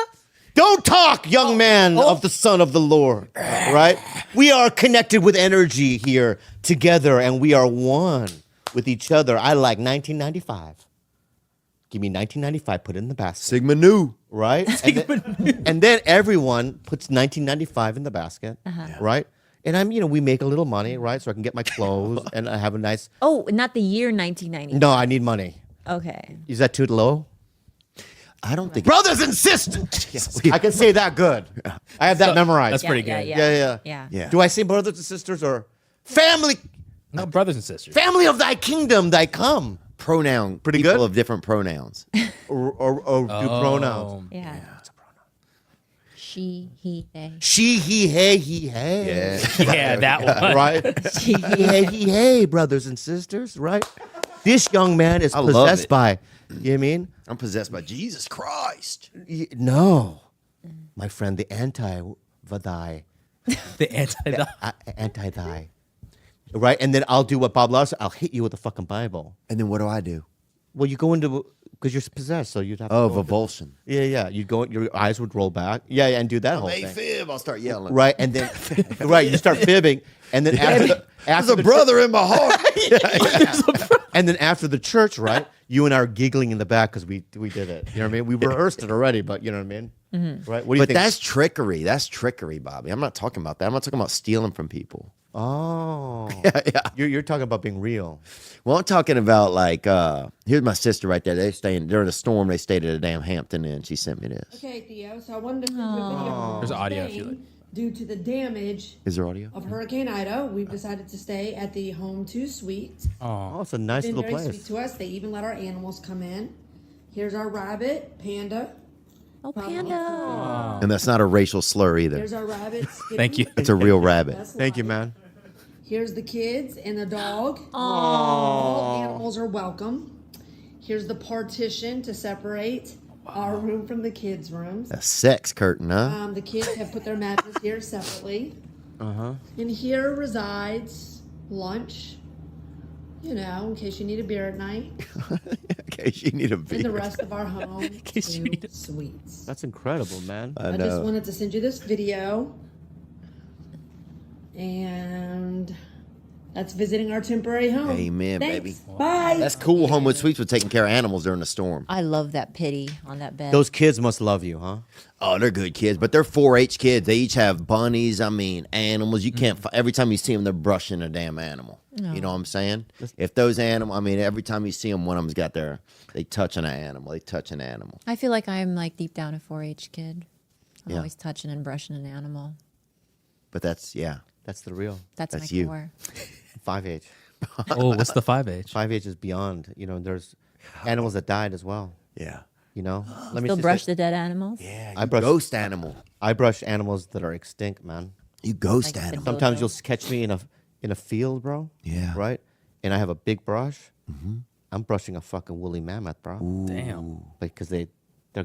Don't talk, young man of the Son of the Lord. Right? We are connected with energy here together, and we are one with each other. I like 1995. Give me 1995, put it in the basket. Sigma Nu. Right? And then everyone puts 1995 in the basket. Right? And we make a little money, right? So I can get my clothes and I have a nice. Oh, not the year 1990. No, I need money. Okay. Is that too low? I don't think. Brothers and sisters. I can say that good. I have that memorized. That's pretty good. Yeah. Yeah. Do I say brothers and sisters or family? No, brothers and sisters. Family of thy kingdom, thy come. Pronoun. Pretty people good? of different pronouns. Or do pronouns. Yeah. She, he, they. She, he, he, hey. Yeah. Yeah, that one. Right? She, he, hey, brothers and sisters, right? This young man is I love possessed it. by, you know what I mean? I'm possessed by Jesus Christ. No. My friend, the anti-thy. The anti. Anti-thy. Right? And then I'll do what Bob Larson, I'll hit you with the fucking Bible. And then what do I do? Well, you go into, because you're possessed, so you'd have to. Oh, go into- vavulsion. Yeah. You'd go, your eyes would roll back. Yeah, and do that whole thing. Fib. I'll start yelling. Right, and then, you start fibbing. And then There's after a the brother in my heart. And then after the church, right, you and I are giggling in the back because we did it. You know what I mean? We rehearsed it already, but you know what I mean? Right? What do you But think? that's trickery. That's trickery, Bobby. I'm not talking about that. I'm not talking about stealing from people. Oh. Yeah. You're talking about being real. Well, I'm talking about like, here's my sister right there. During a storm, they stayed at a damn Hampton Inn. She sent me this. Okay, Theo, so I wanted to send you a video. There's audio if you like. Due to the damage Is there audio? of Hurricane Ida, we've decided to stay at the Home 2 Suite. Oh, it's a nice Been little very place. sweet to us. They even let our animals come in. Here's our rabbit, Panda. oh, panda. And that's not a racial slur either. Here's our rabbit, Skippy. Thank you. It's a real rabbit. That's Thank you, live. man. Here's the kids and the dog. All animals are welcome. Here's the partition to separate our room from the kids' rooms. A sex curtain, huh? The kids have put their mattress here separately. And here resides lunch, in case you need a beer at night. In case you need a And the beer. rest of our home case you need suites. That's incredible, man. I I just know. wanted to send you this video. And that's visiting our temporary home. Amen, Thanks. baby. Bye. That's cool. Homewood Suites with taking care of animals during the storm. I love that pity on that bed. Those kids must love you, huh? Oh, they're good kids, but they're 4-H kids. They each have bunnies. I mean, animals. You can't. Every time you see them, they're brushing a damn animal. You know what I'm saying? If those animals, I mean, every time you see them, one of them's got they touch an animal. They touch an animal. I feel like I'm like deep down a 4-H kid. I'm Yeah. always touching and brushing an animal. But that's That's the real That's That's my you. core. 5H. Oh, what's the 5H? 5H is beyond. There's animals that died as well. yeah. Let Still just brush say, the dead animals. Yeah. I You brush- ghost animal. I brush animals that are extinct, man. You ghost Like animal. the Sometimes dodo. you'll catch me in a field, bro. Yeah. Right? And I have a big brush. I'm brushing a fucking woolly mammoth, bro. Damn. Because they've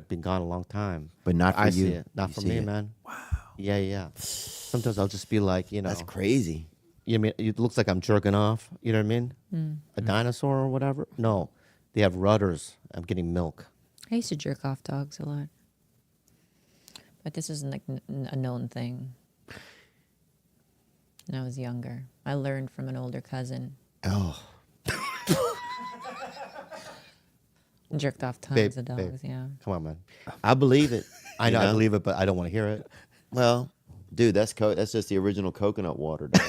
been gone a long time. But not for I you. see it. Not You for see me, it. man. Wow. Yeah. Sometimes I'll just be like, That's crazy. You know what I mean? It looks like I'm jerking off. You know what I mean? A dinosaur or whatever. No, they have rudders. I'm getting milk. I used to jerk off dogs a lot, but this isn't like a known thing. When I was younger, I learned from an older cousin. Oh, Jerked off tons Babe, of dogs. babe. Yeah. Come on, man. I believe it. I know, You I believe it, but I don't want to hear it. Well, dude, that's just the original coconut water. Dude.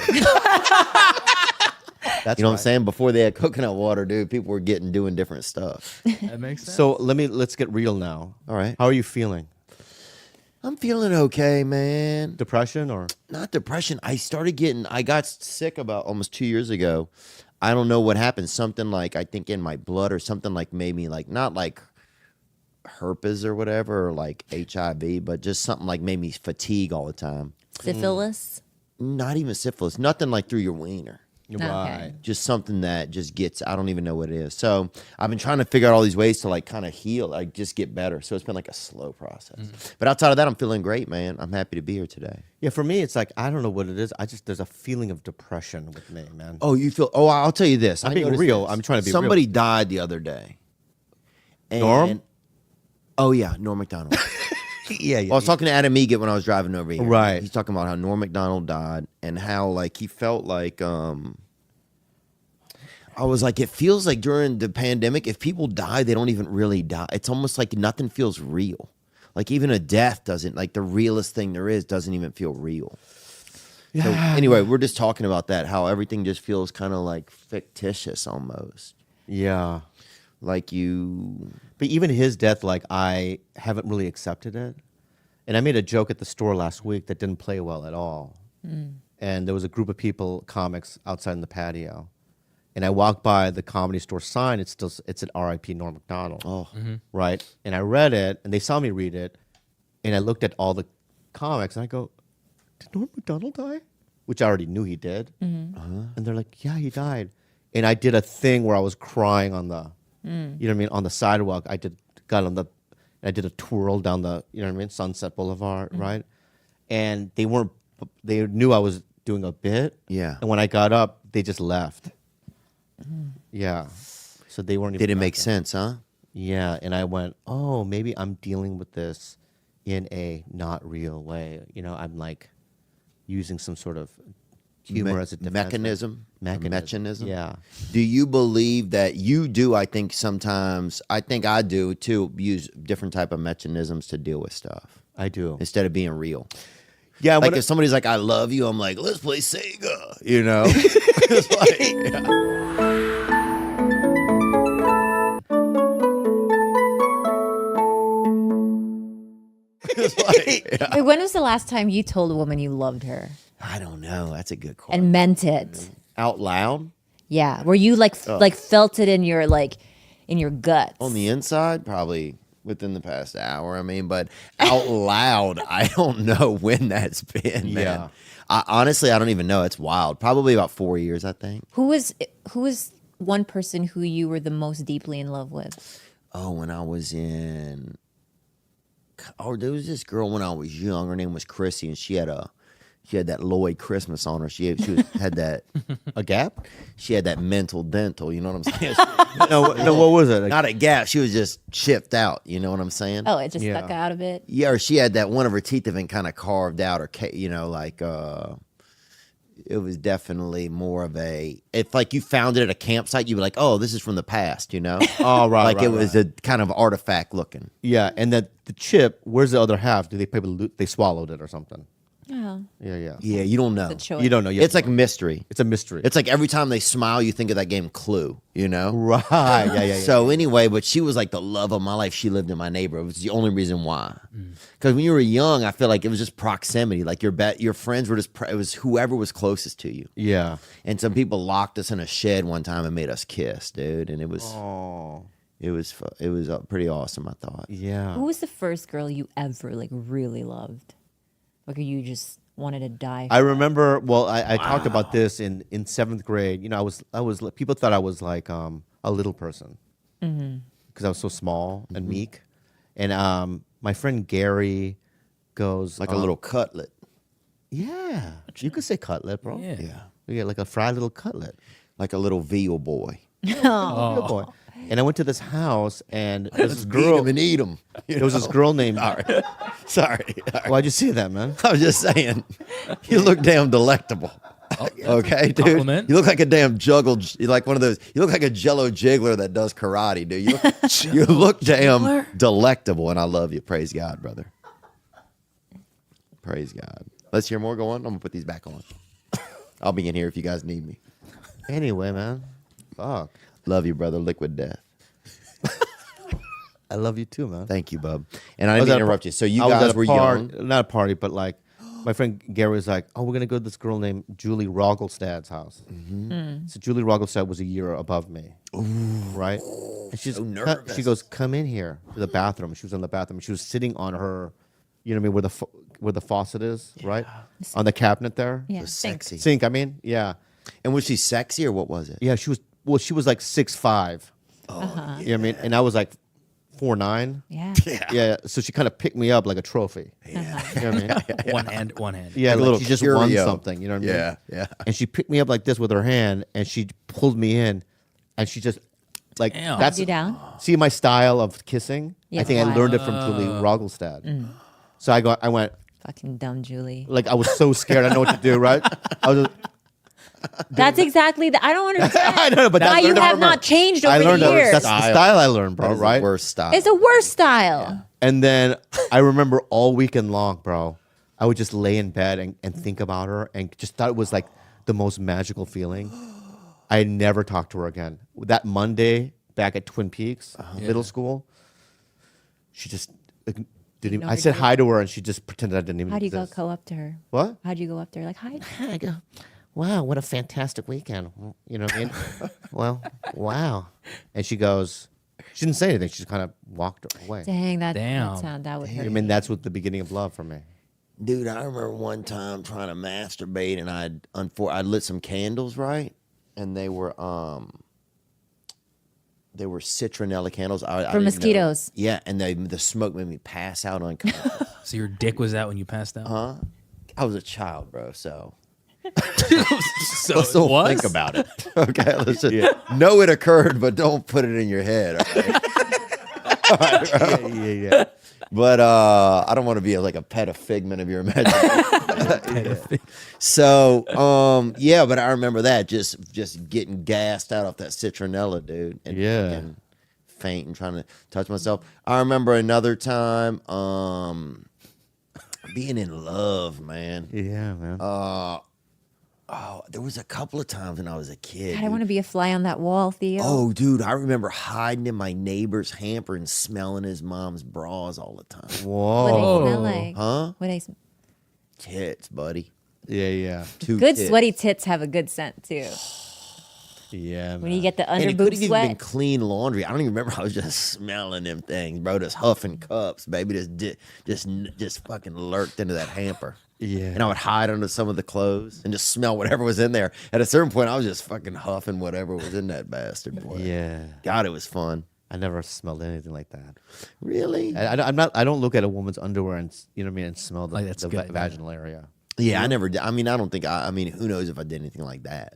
That's You know what I'm right. saying? Before they had coconut water, dude, people were doing different stuff. That makes sense. So let's get real now. All right. How are you feeling? I'm feeling okay, man. Depression or? Not depression. I got sick about almost 2 years ago. I don't know what happened. Something like, I think in my blood or something like made me like, not like herpes or whatever, or like HIV, but just something like made me fatigue all the time. Syphilis. Not even syphilis. Nothing like through your wiener. Right. Just something that just gets, I don't even know what it is. So I've been trying to figure out all these ways to like kind of heal, like just get better. So it's been like a slow process. But outside of that, I'm feeling great, man. I'm happy to be here today. Yeah, for me, it's like, I don't know what it is. There's a feeling of depression with me, man. Oh, I'll tell you this. I'm I being noticed real. this. I'm trying to be real. Somebody died the other day. Norm? Oh, yeah, Norm MacDonald. yeah, I was talking to Adam Egan when I was driving over here. Right. He's talking about how Norm MacDonald died and how like he felt like I was like, it feels like during the pandemic, if people die, they don't even really die. It's almost like nothing feels real. Like even a death doesn't, like the realest thing there is doesn't even feel real. Yeah. So anyway, we're just talking about that, how everything just feels kind of like fictitious almost. Yeah. Like you... But even his death, like, I haven't really accepted it. And I made a joke at the store last week that didn't play well at all. And there was a group of people, comics, outside in the patio. And I walked by the Comedy Store sign. It's an R.I.P. Norm MacDonald. Oh. Right? And I read it, and they saw me read it. And I looked at all the comics, and I go, did Norm MacDonald die? Which I already knew he did. And they're like, yeah, he died. And I did a thing where I was crying on the, you know what I mean, on the sidewalk. I did a twirl down the, you know what I mean, Sunset Boulevard, right? And they knew I was doing a bit. Yeah. And when I got up, they just left. Yeah. So they weren't even. Didn't make back sense, huh? Yeah. And I went, oh, maybe I'm dealing with this in a not real way. You know, I'm like using some sort of humor as a defense mechanism. Yeah. Do you believe that you do? I think sometimes, I think I do too, use different type of mechanisms to deal with stuff I do. instead of being real. Yeah. Like if somebody's like, I love you, I'm like, let's play Sega, you know? It's like, It's like, yeah. Wait, when was the last time you told a woman you loved her I don't know. That's a good question. and meant it? Out loud? Yeah, where you like felt it in your guts. On the inside, probably within the past hour. I mean, but out loud, I don't know when that's been, man. Yeah. Honestly, I don't even know. It's wild. Probably about 4 years, I think. Who was one person who you were the most deeply in love with? Oh, when I was in... Oh, there was this girl when I was young. Her name was Chrissy, and she had that Lloyd Christmas on her. Had that... A gap? She had that mental dental, you know what I'm saying? No, what was it? Not a gap. She was just chipped out, you know what I'm saying? Oh, it just Yeah. stuck out of it. Yeah, or she had that one of her teeth had been kind of carved out, or you know, like it was definitely more of a. If like you found it at a campsite, you'd be like, "Oh, this is from the past," you know? Oh, right. Like right, it was right. a kind of artifact looking. Yeah, and that the chip, where's the other half? Do they probably they swallowed it or something? Oh, Yeah. Yeah, you don't know. the choice. You don't know. You It's have like to know. mystery. It's a mystery. It's like every time they smile, you think of that game Clue. You know? right. Yeah. So anyway, but she was like the love of my life. She lived in my neighborhood. It was the only reason why. Because when you were young, I feel like it was just proximity. Like your friends were just it was whoever was closest to you. Yeah. And some people locked us in a shed one time and made us kiss, dude. And it was Oh. it was pretty awesome. I thought. Yeah. Who was the first girl you ever like really loved? Like you just wanted to die? I remember. Well, I talked about this in 7th grade. You know, I was people thought I was like a little person because I was so small and meek. And my friend Gary goes Like a little cutlet. Yeah, you could say cutlet, bro. Yeah. Yeah. You get like a fried little cutlet. Like a little veal boy. Oh boy. And I went to this house, and there was this Beat girl. him and eat him. There was this girl named. Sorry. Why'd you say that, man? I was just saying, you look damn delectable. Okay, dude. Compliment. You look like a damn you like one of those. You look like a Jello jiggler that does karate, dude. You look damn delectable, and I love you. Praise God, brother. Praise God. Let's hear more. Go on. I'm gonna put these back on. I'll be in here if you guys need me. Anyway, man. Fuck. Love you, brother. Liquid death. I love you too, man. Thank you, bub. And I didn't mean to interrupt you. So you I was guys at a were party, young. not a party, but like my friend Gary was like, "Oh, we're gonna go to this girl named Julie Rogelstad's house." So Julie Rogelstad was a year above me, right? And she's nervous. she goes, "Come in here to the bathroom." She was in the bathroom. She was sitting on her, you know what I mean, where the faucet is, right, on the cabinet there. Yeah, Was thanks. sexy. Sink. I mean, yeah, And was she sexy or what was it? yeah. She was. Well, she was like 6'5". You know what I mean? And I was like 4'9". Yeah. Yeah. So she kind of picked me up like a trophy. You know what I mean? One hand. Yeah, Like a like little she just won curio. something. You know what I mean? Yeah, yeah. And she picked me up like this with her hand, and she pulled me in, and she just like Damn. that's You down? see my style of kissing. Yeah, I think I why? learned it from Julie Rogelstad. So I went Fucking dumb Julie. like I was so scared. I know what to do. Right? I was. That's exactly the. I don't understand. I don't know, but Why I you learned it have from not her. changed I over learned the that years. that's the style I learned, bro. That is the Right? worst style. It's a worse style. And then I remember all weekend long, bro, I would just lay in bed and think about her and just thought it was like the most magical feeling. I never talked to her again. That Monday back at Twin Peaks, middle school, she just like, didn't even, I said hi to her and she just pretended I didn't even How do you exist. go up to her? What? How do you go up to her? Like, hi. I go, wow, what a fantastic weekend. You know what I mean? Well, wow. And she goes, she didn't say anything. She just kind of walked away. Dang, Damn. that would hurt. I mean, that's what the beginning of love for me. Dude, I remember one time trying to masturbate and I lit some candles, right? And they were citronella candles. I didn't know. mosquitoes. Yeah, and the smoke made me pass out unconscious. So your dick was out when you passed out? I was a child, bro, so So let's it don't was? think about it. Okay, let's just know it occurred, but don't put it in your head. Okay? Yeah. But I don't want to be like a pet, a figment of your imagination. So yeah, but I remember that just getting gassed out off that citronella, dude. And Yeah. fucking faint and trying to touch myself. I remember another time being in love, man. Yeah, man. There was a couple of times when I was a kid. God, I dude. want to be a fly on that wall, Theo. Oh, dude, I remember hiding in my neighbor's hamper and smelling his mom's bras all the time. What do Whoa. they smell like? Huh? What they Tits, buddy. Yeah. Two Good tits. sweaty tits have a good scent too. Yeah, man. When you get the And it under boob couldn't even been sweat. clean laundry. I don't even remember. I was just smelling them things, bro. Just huffing cups, baby. Just fucking lurked into that hamper. Yeah. And I would hide under some of the clothes and just smell whatever was in there. At a certain point, I was just fucking huffing whatever was in that bastard, boy. Yeah. God, it was fun. I never smelled anything like that. Really? I'm not. I don't look at a woman's underwear and you know what I mean and smell the, Like, that's the good, man. vaginal area. Yeah, I never did. I mean, I don't think I mean, who knows if I did anything like that.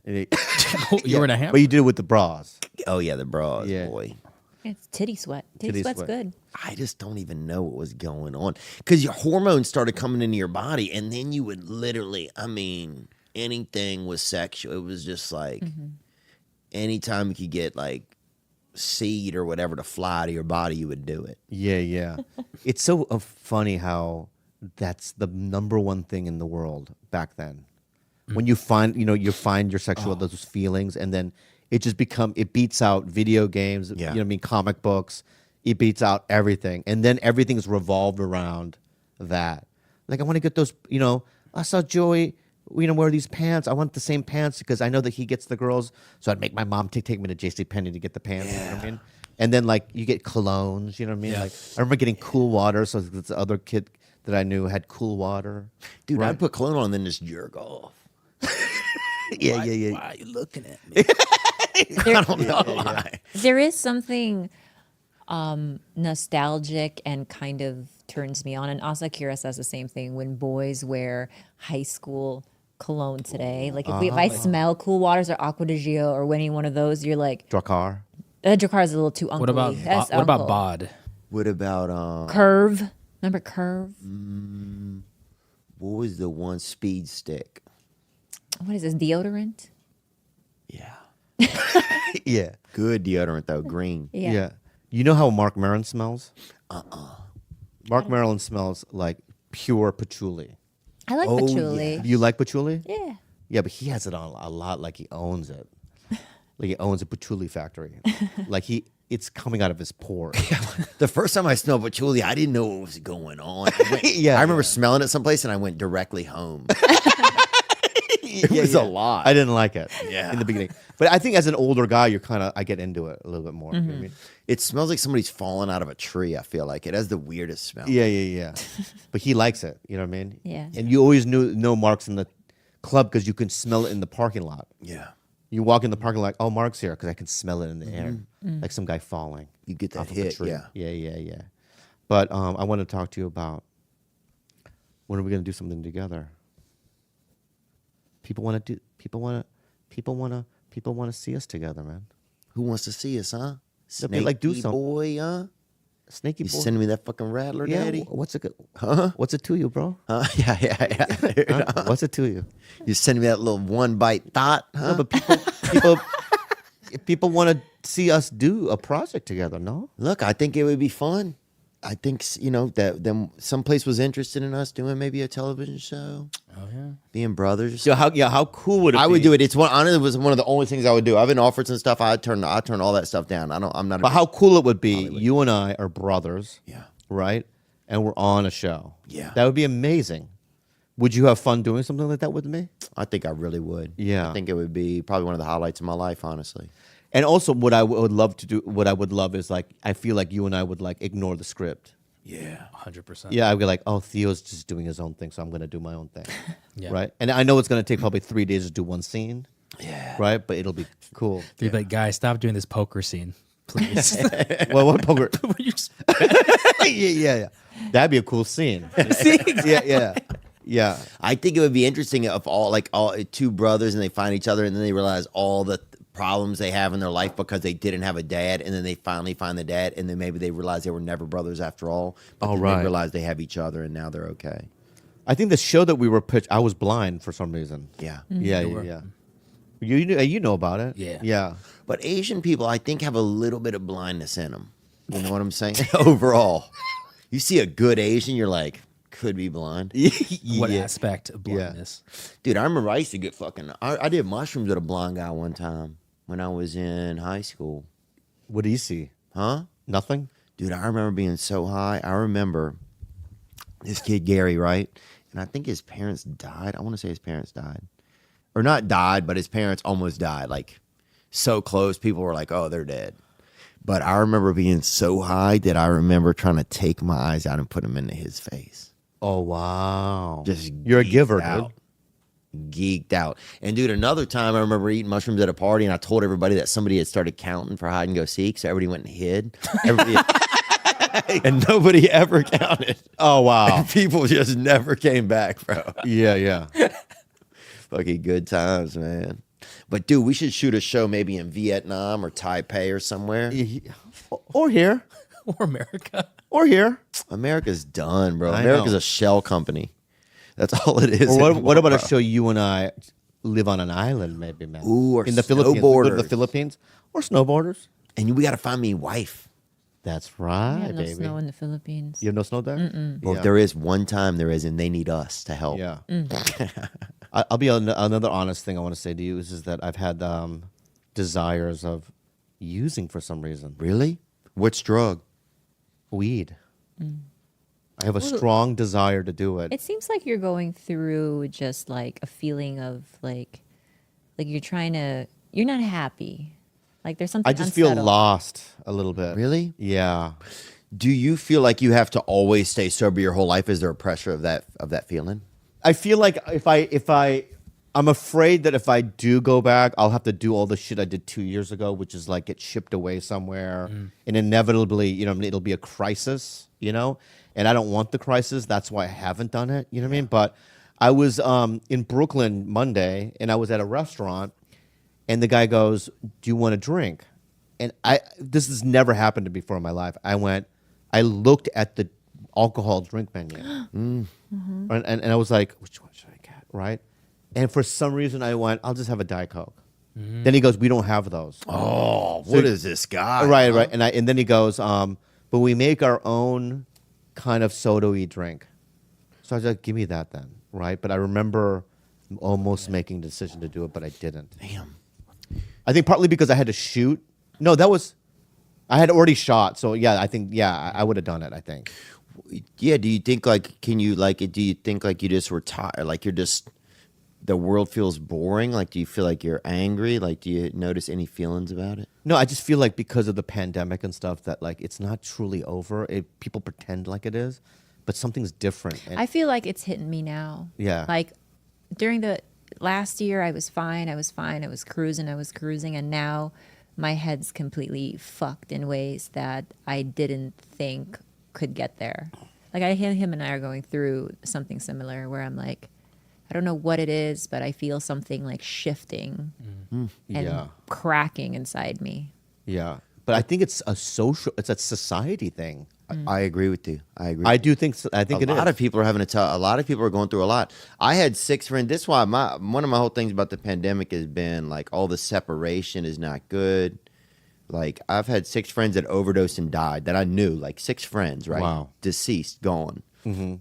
You were in a hamper? But you did it with the bras. Oh, yeah, the bras, Yeah. boy. It's titty sweat. Titty, Titty sweat's sweat. good. I just don't even know what was going on because your hormones started coming into your body, and then you would literally, I mean, anything was sexual. It was just like anytime you could get like seed or whatever to fly to your body, you would do it. Yeah. It's so funny how that's the number one thing in the world back then. When you find your sexual those feelings, and then it just it beats out video games. Yeah. You know what I mean, comic books. It beats out everything, and then everything's revolved around that. Like I want to get those. You know, I saw Joey. Wear these pants. I want the same pants because I know that he gets the girls. So I'd make my mom take me to JCPenney to get the pants. You know what I mean? And then like you get colognes. You know what I mean? Yeah. Like I remember getting Cool Water. So this other kid that I knew had Cool Water. Dude, Right. I'd put cologne on and then just jerk off. Yeah. Why are you looking at me? I don't know why. There is something nostalgic and kind of turns me on. And Asakura says the same thing when boys wear high school cologne today. Like if I smell Cool Waters or Aqua di Gio or any one of those, you're like, Drakkar. Drakkar is a little too uncle. What about That's what about uncle. bod? What about Curve? Remember Curve? what was the one Speed Stick? What is this, deodorant? Yeah. Yeah. Good deodorant though, green. Yeah. You know how Mark Maron smells? Mark Maron smells like pure patchouli. I like Oh, patchouli. Do you like patchouli? Yeah. Yeah, but he has it on a lot like he owns it. Like he owns a patchouli factory. Like it's coming out of his pores. The first time I smelled patchouli, I didn't know what was going on. Yeah, I remember yeah. smelling it someplace and I went directly home. It was a lot. I didn't like it Yeah. in the beginning. But I think as an older guy, I get into it a little bit more. You know what I mean? It smells like somebody's fallen out of a tree. I feel like it has the weirdest smell. Yeah. But he likes it. You know what I mean? Yeah. And you always know Mark's in the club because you can smell it in the parking lot. Yeah. You walk in the parking lot, oh, Mark's here because I can smell it in the air, like some guy falling. You get that off of a hit. tree. Yeah. Yeah. But I want to talk to you about when are we going to do something together? People want to see us together, man. Who wants to see us, huh? They'll be like, do Snaky something. boy, huh? Snaky You boy. sending me that fucking rattler, Yeah. daddy? What's it? What's it to you, bro? Huh? Yeah. Huh? What's it to you? You sending me that little one bite thought, huh? No, but people want to see us do a project together. No. Look, I think it would be fun. I think that them someplace was interested in us doing maybe a television show. Oh yeah. Being brothers. How cool would it be? I would do it. It's honestly, it was one of the only things I would do. I've been offered some stuff. I turn all that stuff down. I'm not. But how cool it would be, you and I are brothers, Yeah. right? And we're on a show. Yeah. That would be amazing. Would you have fun doing something like that with me? I think I really would. Yeah. I think it would be probably one of the highlights of my life, honestly. And also what I would love to do, what I would love is like, I feel like you and I would like ignore the script. Yeah. 100%. Yeah, I'd be like, oh, Theo's just doing his own thing, so I'm going to do my own thing. Yeah. Right? And I know it's going to take probably 3 days to do one scene. Yeah. Right? But it'll be cool. You'd be like, guys, stop doing this poker scene, please. Well, what poker? You're just- yeah. That'd be a cool scene. Yeah. I think it would be interesting if all two brothers and they find each other and then they realize all the problems they have in their life because they didn't have a dad, and then they finally find the dad, and then maybe they realize they were never brothers after all. But Oh, then right. they realize they have each other, and now they're okay. I think the show that we were pitched, I was blind for some reason. Yeah. Yeah. You know about it. Yeah. Yeah. But Asian people, I think, have a little bit of blindness in them. You know what I'm saying? Overall, you see a good Asian, you're like, could be blind. What aspect of blindness? Dude, I remember I used to get I did mushrooms with a blind guy one time when I was in high school. What do you see? Huh? Nothing? Dude, I remember being so high. I remember this kid, Gary, right? And I think his parents died. I want to say his parents died. Or not died, but his parents almost died. Like, so close. People were like, oh, they're dead. But I remember being so high that I remember trying to take my eyes out and put them into his face. Oh, wow. Just You're a geeked giver, out. Geeked out. And dude, another time I remember eating mushrooms at a party and I told everybody that somebody had started counting for hide and go seek, so everybody went and hid. And nobody ever counted. Oh, wow. And people just never came back, bro. Yeah. Fucking good times, man. But dude, we should shoot a show maybe in Vietnam or Taipei or somewhere. Or here. Or America? Or here. America's done, bro. I America's know. a shell company. That's all it is. Or what anymore, about a bro. show you and I live on an island, maybe, man? Ooh, or in the Philippines. We go to the snowboarders. Philippines. Or snowboarders. And we got to find me a wife. That's We right, have no baby. snow in the Philippines. You have no snow there? Well, if there is one time there is, and they need us to help. Yeah. I'll be another honest thing I want to say to you is that I've had desires of using for some reason Really? Which drug? weed. I have a strong desire to do it. It seems like you're going through just like a feeling of like you're not happy. Like there's something I just feel unsettled. lost a little bit. Really? Yeah. Do you feel like you have to always stay sober your whole life? Is there a pressure of that feeling? I feel like I'm afraid that if I do go back, I'll have to do all the shit I did 2 years ago, which is like get shipped away somewhere, and inevitably, it'll be a crisis, and I don't want the crisis. That's why I haven't done it. You know what I mean? But I was in Brooklyn Monday, and I was at a restaurant, and the guy goes, "Do you want a drink?" And this has never happened to me before in my life. I looked at the alcohol drink menu, and I was like, "Which one should I get?" Right? And for some reason, I went, "I'll just have a Diet Coke." Then he goes, "We don't have those." Oh, what is this guy? Right, right. And then he goes, "But we make our own kind of soda-y drink." So I was like, "Give me that then." Right? But I remember almost making the decision to do it, but I didn't. Damn. I think partly because I had to shoot. No, I had already shot. So yeah, I think, I would have done it, I think. Yeah, do you think like do you think like you just were tired, like you're just the world feels boring? Like do you feel like you're angry? Like do you notice any feelings about it? No, I just feel like because of the pandemic and stuff that like it's not truly over. People pretend like it is, but something's different. And I feel like it's hitting me now. Yeah. Like during the last year, I was fine. I was cruising, and now my head's completely fucked in ways that I didn't think could get there. Like him and I are going through something similar where I'm like, I don't know what it is, but I feel something like shifting and cracking inside me. Yeah. But I think it's a society thing. I agree with you. I do think I think a it is. lot of people are having a lot of people are going through a lot. I had 6 friends. This is why one of my whole things about the pandemic has been like all the separation is not good. Like I've had 6 friends that overdosed and died that I knew, like 6 friends, right? Wow. Deceased, gone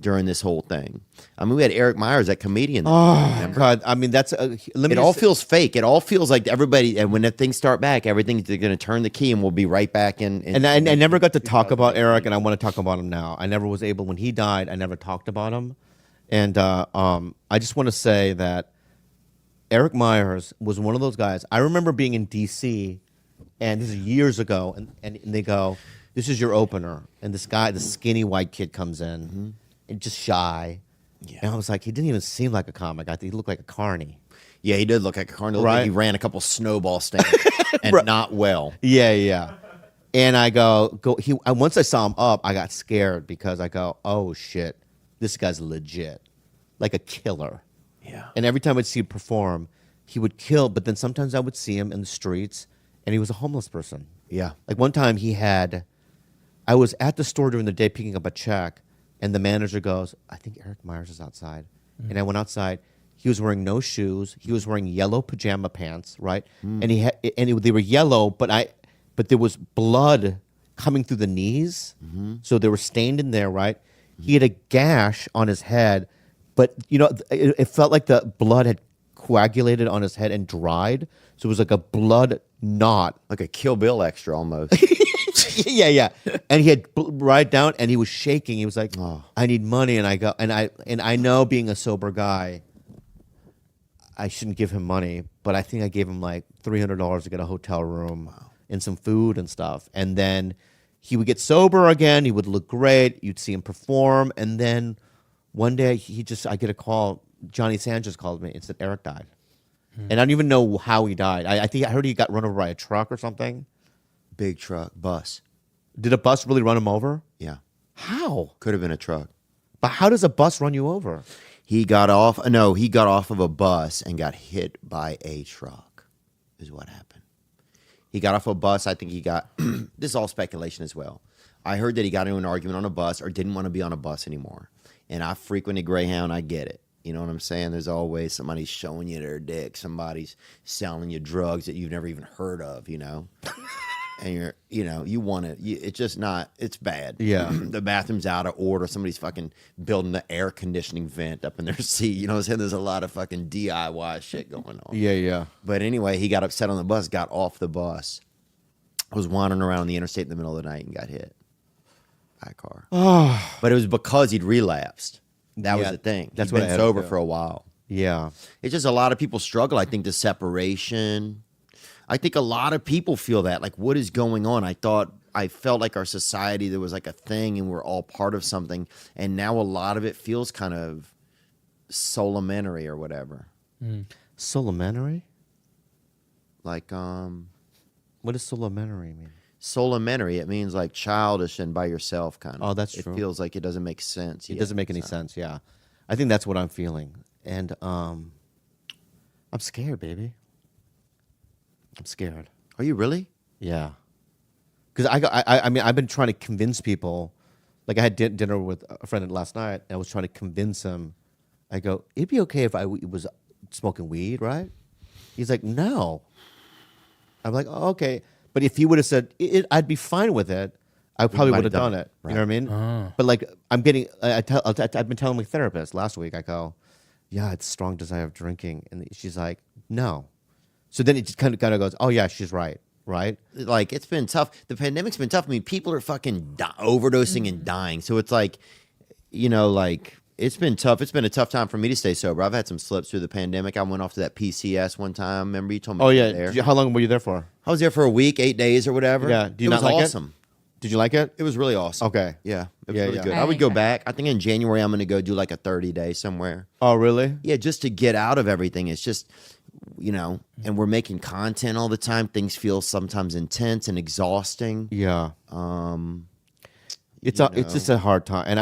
during this whole thing. I mean, we had Eric Myers, that comedian. Oh God! I mean, that's it all feels fake. It all feels like everybody. And when the things start back, everything's going to turn the key, and we'll be right back in. And I never got to talk about Eric, and I want to talk about him now. I never was able when he died. I never talked about him, and I just want to say that Eric Myers was one of those guys. I remember being in D.C. and this is years ago, and they go, "This is your opener," and this guy, the skinny white kid, comes in and just shy. Yeah. And I was like, he didn't even seem like a comic. I think he looked like a carny. Yeah, he did look like a carny. Right. Like he ran a couple snowball stands and not well. Yeah, yeah. And I go. Once I saw him up, I got scared because I go, oh shit, this guy's legit, like a killer. Yeah. And every time I'd see him perform, he would kill. But then sometimes I would see him in the streets, and he was a homeless person. Yeah. Like one time I was at the store during the day picking up a check, and the manager goes, "I think Eric Myers is outside." And I went outside. He was wearing no shoes. He was wearing yellow pajama pants, right? And they were yellow, but there was blood coming through the knees, so they were stained in there, right? He had a gash on his head, but it felt like the blood had coagulated on his head and dried, so it was like a blood knot, Like a Kill Bill extra almost. yeah. And he had right down, and he was shaking. He was like, "I need money," and I go, and I know, being a sober guy, I shouldn't give him money, but I think I gave him like $300 to get a hotel room and some food and stuff. And then he would get sober again. He would look great. You'd see him perform, and then one day I get a call. Johnny Sanchez called me and said Eric died, and I don't even know how he died. I think I heard he got run over by a truck or something. Big truck, bus. Did a bus really run him over? Yeah. How? Could have been a truck. But how does a bus run you over? He got off of a bus and got hit by a truck, is what happened. He got off a bus. I think he got, this is all speculation as well. I heard that he got into an argument on a bus or didn't want to be on a bus anymore. And I frequented Greyhound. I get it. You know what I'm saying? There's always somebody showing you their dick. Somebody's selling you drugs that you've never even heard of, And you want it. It's just not, it's bad. Yeah. The bathroom's out of order. Somebody's fucking building the air conditioning vent up in their seat. You know what I'm saying? There's a lot of fucking DIY shit going on. Yeah. But anyway, he got upset on the bus, got off the bus, was wandering around the interstate in the middle of the night and got hit by a car. But it was because he'd relapsed. That was the thing. That's He'd what I been had sober to for a while. Yeah. It's just a lot of people struggle, I think, the separation. I think a lot of people feel that. Like, what is going on? I felt like our society, there was like a thing and we're all part of something. And now a lot of it feels kind of solomentary or whatever. Solomentary? Like, What does solomentary mean? solomentary, it means like childish and by yourself kind of. Oh, that's true. It feels like it doesn't make sense. It doesn't make any sense, yeah. I think that's what I'm feeling. And I'm scared, baby. I'm scared. Are you really? Yeah. Because I mean, I've been trying to convince people. Like I had dinner with a friend last night, and I was trying to convince him. I go, it'd be okay if I was smoking weed, right? He's like, no. I'm like, oh, okay. But if he would have said, I'd be fine with it, I probably would have done it. Right. You know what I mean? But like, I'm getting, I've been telling my therapist last week, I go, yeah, it's strong desire of drinking. And she's like, no. So then it just kind of goes, oh yeah, she's right. Right? Like, it's been tough. The pandemic's been tough. I mean, people are fucking overdosing and dying. So it's like, like, it's been tough. It's been a tough time for me to stay sober. I've had some slips through the pandemic. I went off to that PCS one time. Remember you told me? Oh you yeah. were there. How long were you there for? I was there for a week, 8 days or whatever. Yeah. Do you it not was like awesome. Did you like it? It was really awesome. Okay. Yeah. It was Yeah, really yeah. good. I I would didn't go try. back. I think in January I'm going to go do like a 30-day somewhere. Oh really? Yeah, just to get out of everything. It's just, and we're making content all the time. Things feel sometimes intense and exhausting. Yeah. It's you it's just a hard time, and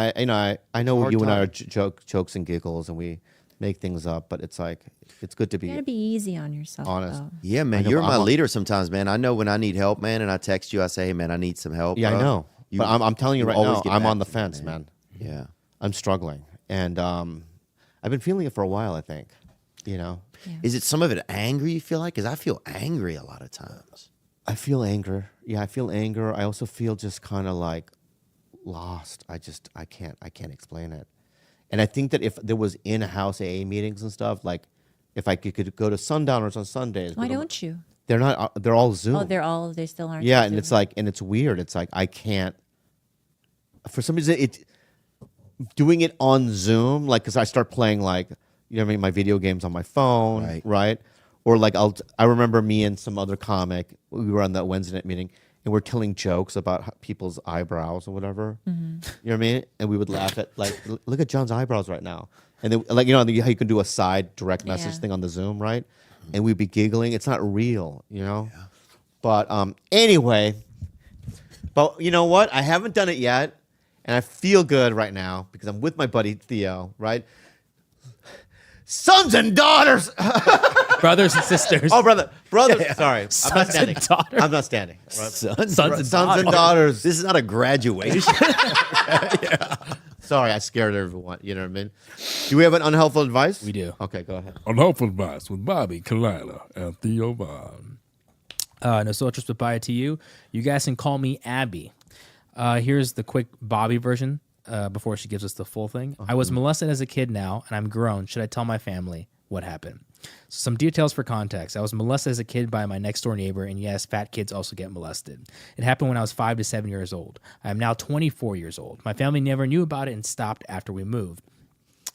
I know hard you and I are time. jokes and giggles, and we make things up, but it's like it's good to You be gotta be easy on yourself. honest. Though. Yeah, man, know, you're but my I'm a- leader sometimes, man. I know when I need help, man, and I text you. I say, hey, man, I need some help. Yeah, I bro. know, You- but I'm telling you right always now, get I'm back on the to me, fence, man. Yeah. I'm struggling, and I've been feeling it for a while. I think, Yeah. Is it some of it angry you feel like? Because I feel angry a lot of times. I feel anger. Yeah, I feel anger. I also feel just kind of like lost. I can't explain it. And I think that if there was in-house AA meetings and stuff, like if I could go to sundowners on Sundays. Why don't you? They're not. They're all Zoom. Oh, they still aren't. Yeah, and Zoom. it's like, and it's weird. It's like I can't. For some reason, doing it on Zoom, like, because I start playing like, my video games on my phone, right? Or like I remember me and some other comic, we were on that Wednesday night meeting, and we're telling jokes about people's eyebrows or whatever. You know what I mean? And we would laugh at like, look at John's eyebrows right now, and then like how you can do a side direct message Yeah. thing on the Zoom, right? And we'd be giggling. It's not real, But anyway, but you know what? I haven't done it yet. And I feel good right now because I'm with my buddy Theo, right? Sons and daughters. Brothers and sisters. Oh, brother. Sorry. I'm not Sons standing. and daughters. I'm not standing. Sons and Sons and daughters. This is not a graduation. Sorry, I scared everyone. You know what I mean? Do we have an unhelpful advice? We do. Okay, go ahead. Unhelpful advice with Bobby, Kalila, and Theo Vaughn. No social reply to you. You guys can call me Abby. Here's the quick Bobby version before she gives us the full thing. I was molested as a kid now, and I'm grown. Should I tell my family what happened? So some details for context. I was molested as a kid by my next door neighbor, and yes, fat kids also get molested. It happened when I was 5 to 7 years old. I am now 24 years old. My family never knew about it and stopped after we moved.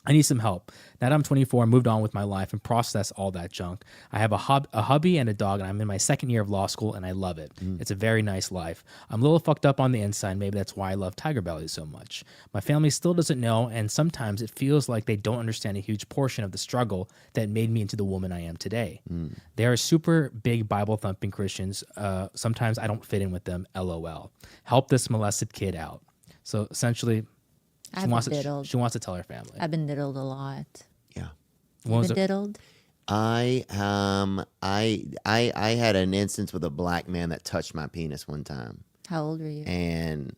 I need some help. Now that I'm 24, I moved on with my life and processed all that junk. I have a hubby and a dog, and I'm in my second year of law school, and I love it. It's a very nice life. I'm a little fucked up on the inside. Maybe that's why I love TigerBelly so much. My family still doesn't know, and sometimes it feels like they don't understand a huge portion of the struggle that made me into the woman I am today. They are super big Bible-thumping Christians. Sometimes I don't fit in with them, LOL. Help this molested kid out. So essentially... I've been diddled. She wants to tell her family. I've been diddled a lot. Yeah. What was Been it? diddled? I had an instance with a black man that touched my penis one time. How old were you? And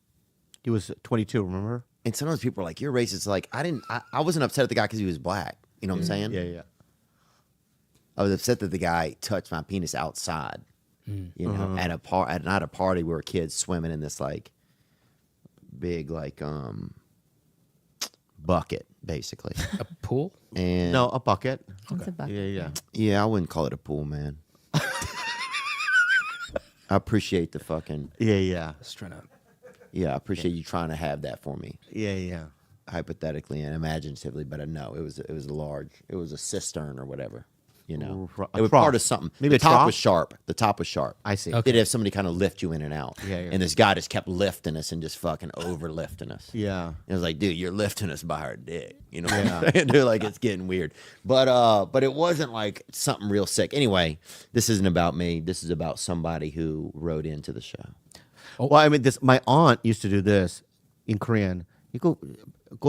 He was 22, remember? sometimes people are like, you're racist. Like, I wasn't upset at the guy because he was black. You know what I'm saying? Yeah. I was upset that the guy touched my penis outside. You know, at not a party where kids swimming in this like big like bucket, basically. A pool? And No, a bucket. What's a bucket? Yeah. yeah, I wouldn't call it a pool, man. I appreciate the fucking Yeah. Just trying to... I appreciate you trying to have that for me, Yeah. hypothetically and imaginatively. But no, it was large. It was a cistern or whatever. You know, A it was trough. part of something. Maybe the a top trough? was sharp. The top was sharp. I see. Okay. It'd have somebody kind of lift you in and out. Yeah. And this guy just kept lifting us and just fucking over lifting us. Yeah. It was like, dude, you're lifting us by our dick. You know what I'm saying? Dude, like it's getting weird. But it wasn't like something real sick. Anyway, this isn't about me. This is about somebody who wrote into the show. Well, I mean, my aunt used to do this in Korean. You go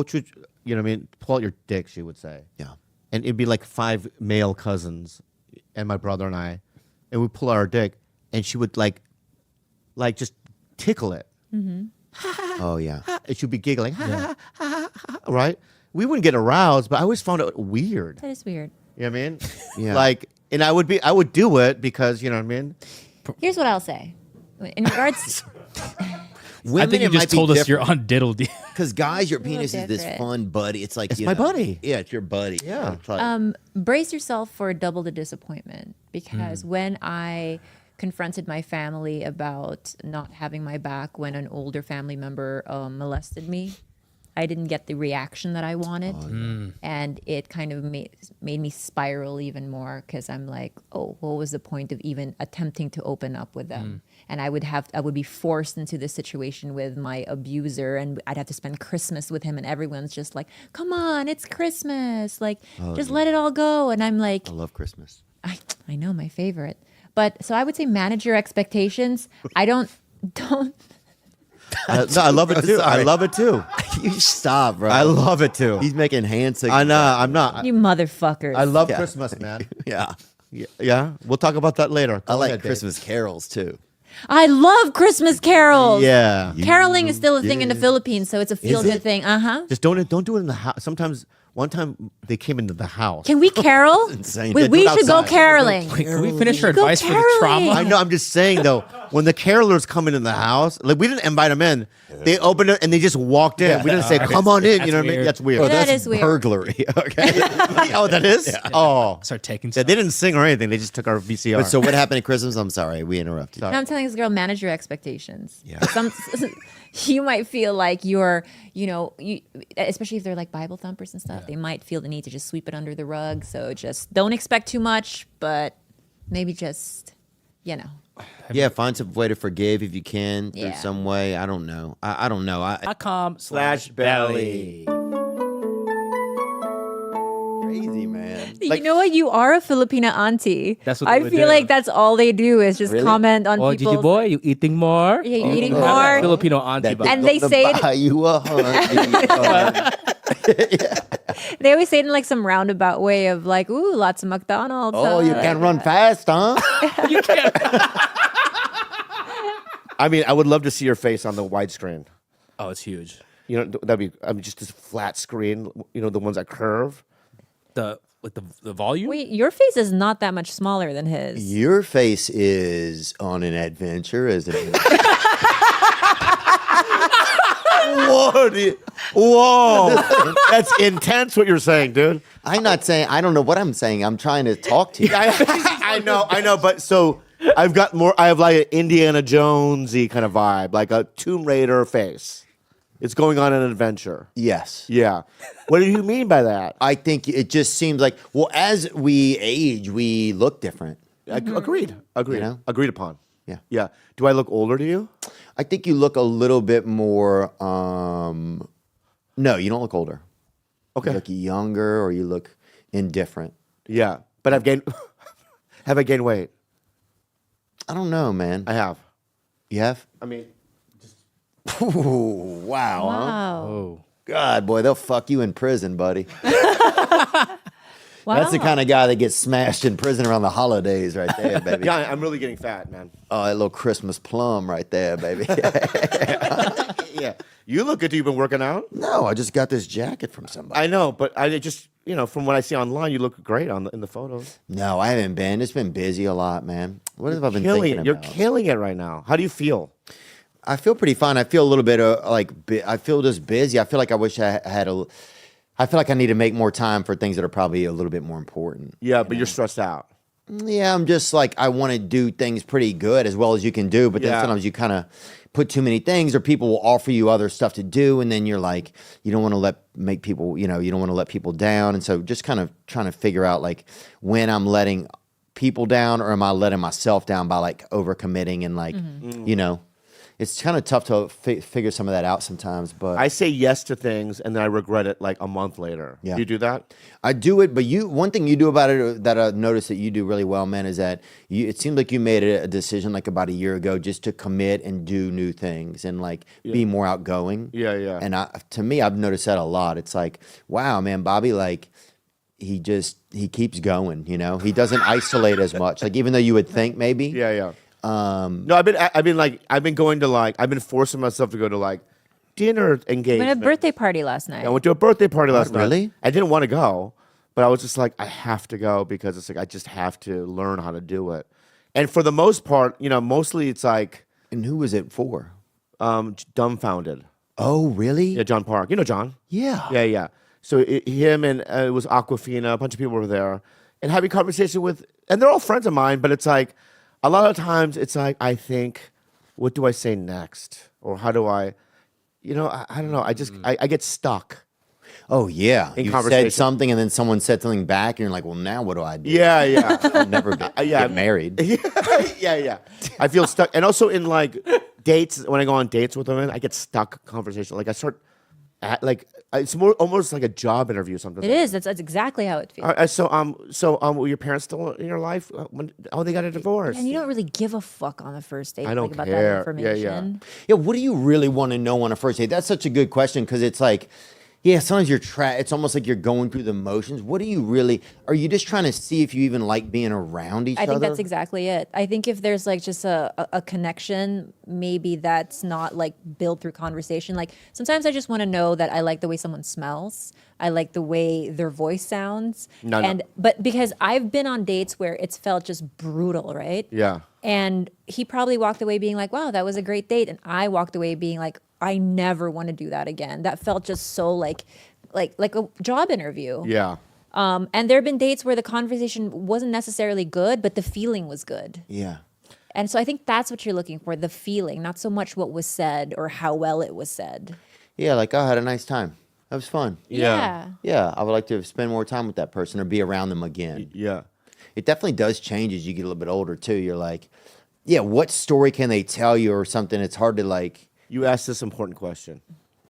to, you know what I mean? Pull out your dick, she would say. Yeah. and it'd be like 5 male cousins, and my brother and I, and we'd pull out our dick, and she would like just tickle it. Oh yeah. And she'd be giggling, right? We wouldn't get aroused, but I always found it weird. That is weird. You know what I mean? Yeah. Like, and I would do it because, you know what I mean? Here's what I'll say. In regards, I think you just told us you're on diddle deal. Because guys, your A little penis is this different. fun buddy. It's like It's you my know, buddy. Yeah, it's your buddy. Yeah. It's like- brace yourself for double the disappointment because when I confronted my family about not having my back when an older family member molested me, I didn't get the reaction that I wanted. And it kind of made me spiral even more because I'm like, oh, what was the point of even attempting to open up with them? And I would be forced into this situation with my abuser and I'd have to spend Christmas with him and everyone's just like, come on, it's Christmas. Like, just let it all go. And I'm like, I love Christmas. I know, my favorite. But so I would say manage your expectations. I don't No, I love it too. I Sorry. love it too. You stop, bro. I love it too. He's making hand signals. I know. I'm not. you motherfuckers. I love Yeah. Christmas, man. Yeah. Yeah. We'll talk about that later. I Go like ahead, Dave. Christmas carols too. I love Christmas carols. Yeah. Caroling is still a thing in the Philippines, so it's a feel good it? thing. Just don't do it in the house. Sometimes one time they came into the house. Can we carol? insane. Wait, Yeah, we do it should go outside. caroling. Wait, can we finish our Go advice for the caroling. trauma? I know. I'm just saying though, when the carolers come into the house, like we didn't invite them in. They opened it and they just walked in. We didn't say, "Come on in." That's You know what I mean? weird. That's weird. Oh, That that's is weird. burglary. Okay. Oh, that is. Oh, Start taking yeah, stuff. they didn't sing or anything. They just took our VCR. But so what happened at Christmas? I'm sorry, we interrupted. No, I'm telling this girl, manage your expectations. Yeah. You might feel like you're, especially if they're like Bible thumpers and stuff, they might feel the need to just sweep it under the rug. So just don't expect too much, but maybe just, Yeah, find some way to forgive if you can through Yeah. some way. I don't know. I don't know. .com/belly. Crazy man. you know what? You are a Filipina auntie. That's what I they would feel do. like that's all they do is just Really? comment on Oh, did you people's. boy? You eating more? Yeah, you eating You have that more? Filipino auntie. That but- And they say it- buy you a They always say it in like some roundabout way of like, ooh, lots of McDonald's. Oh, you like can't run that. fast, huh? I mean, I would love to see your face on the widescreen. oh, it's huge. You know, that'd be just this flat screen. You know, the ones that curve. The volume. Wait, your face is not that much smaller than his. Your face is on an adventure, isn't it? Whoa, that's intense. What you're saying, dude. I'm not saying. I don't know what I'm saying. I'm trying to talk to you. I know. But so I've got more. I have like an Indiana Jonesy kind of vibe, like a Tomb Raider face. It's going on an adventure. Yes. Yeah. What do you mean by that? I think it just seems like, well, as we age, we look different. Agreed. You know? Agreed upon. Yeah. Yeah. Do I look older to you? I think you look a little bit more. No, you don't look older. Okay. You look younger, or you look indifferent. Yeah. But I've gained. Have I gained weight? I don't know, man. I have. You have? I mean, Ooh, wow. Huh? Wow. Oh. God, boy, they'll fuck you in prison, buddy. Wow. That's the kind of guy that gets smashed in prison around the holidays, right there, baby. yeah, I'm really getting fat, man. Oh, that little Christmas plum right there, baby. Yeah. You look good. You've been working out. No, I just got this jacket from somebody. I know, but I just, from what I see online, you look great in the photos. No, I haven't been. It's been busy a lot, man. What have I been Killing thinking it. You're about? killing it right now. How do you feel? I feel pretty fine. I feel a little bit I feel just busy. I feel like I wish I had I feel like I need to make more time for things that are probably a little bit more important. Yeah, but you're stressed out. Yeah, I'm just like, I want to do things pretty good as well as you can do, but then Yeah. sometimes you kind of put too many things, or people will offer you other stuff to do, and then you're like, you don't want to make people, you don't want to let people down, and so just kind of trying to figure out like when I'm letting people down, or am I letting myself down by like overcommitting and like, it's kind of tough to figure some of that out sometimes, but I say yes to things and then I regret it like a month later. Yeah. Do you do that? I do it, but one thing you do about it that I noticed that you do really well, man, is that it seems like you made a decision like about a year ago just to commit and do new things and like be more outgoing. Yeah, yeah. And to me, I've noticed that a lot. It's like, wow, man, Bobby, like he keeps going. You know, he doesn't isolate as much. Like even though you would think maybe. Yeah. No, I've been going to like I've been forcing myself to go to like dinner We engagement. had a birthday party last night. I went to a birthday party last night. Really? I didn't want to go, but I was just like, I have to go because it's like I just have to learn how to do it. And for the most part, you know, mostly it's like And who was it for? dumbfounded. Oh, really? Yeah, John Park. You know John? Yeah. Yeah. So him and it was Aquafina, a bunch of people were there, and having conversation with, and they're all friends of mine, but it's like, a lot of times it's like, I think, what do I say next? Or how do I, you know, I don't know. I get stuck. Oh, yeah. In You conversation. said something and then someone said something back and you're like, well, now what do I do? Yeah. I'll never get married. yeah. I feel stuck. And also in like dates, when I go on dates with women, I get stuck conversation. Like I start, it's more almost like a job interview sometimes. It is. That's exactly how it feels. Were your parents still in your life? They got a divorce. And you don't really give a fuck on the first date I don't about care. that Yeah, information. Yeah, what do you really want to know on a first date? That's such a good question because it's like, yeah, sometimes it's almost like you're going through the motions. What do you really, are you just trying to see if you even like being around each other? I think that's exactly it. I think if there's like just a connection, maybe that's not like built through conversation. Like sometimes I just want to know that I like the way someone smells. I like the way their voice sounds. But because I've been on dates where it's felt just brutal, right? Yeah. And he probably walked away being like, wow, that was a great date. And I walked away being like, I never want to do that again. That felt just so like a job interview. Yeah. And there have been dates where the conversation wasn't necessarily good, but the feeling was good. Yeah. And so I think that's what you're looking for, the feeling, not so much what was said or how well it was said. Yeah, like, I had a nice time. That was fun. Yeah. Yeah, I would like to spend more time with that person or be around them again. Yeah. It definitely does change as you get a little bit older, too. You're like, yeah, what story can they tell you or something? It's hard to like... You asked this important question.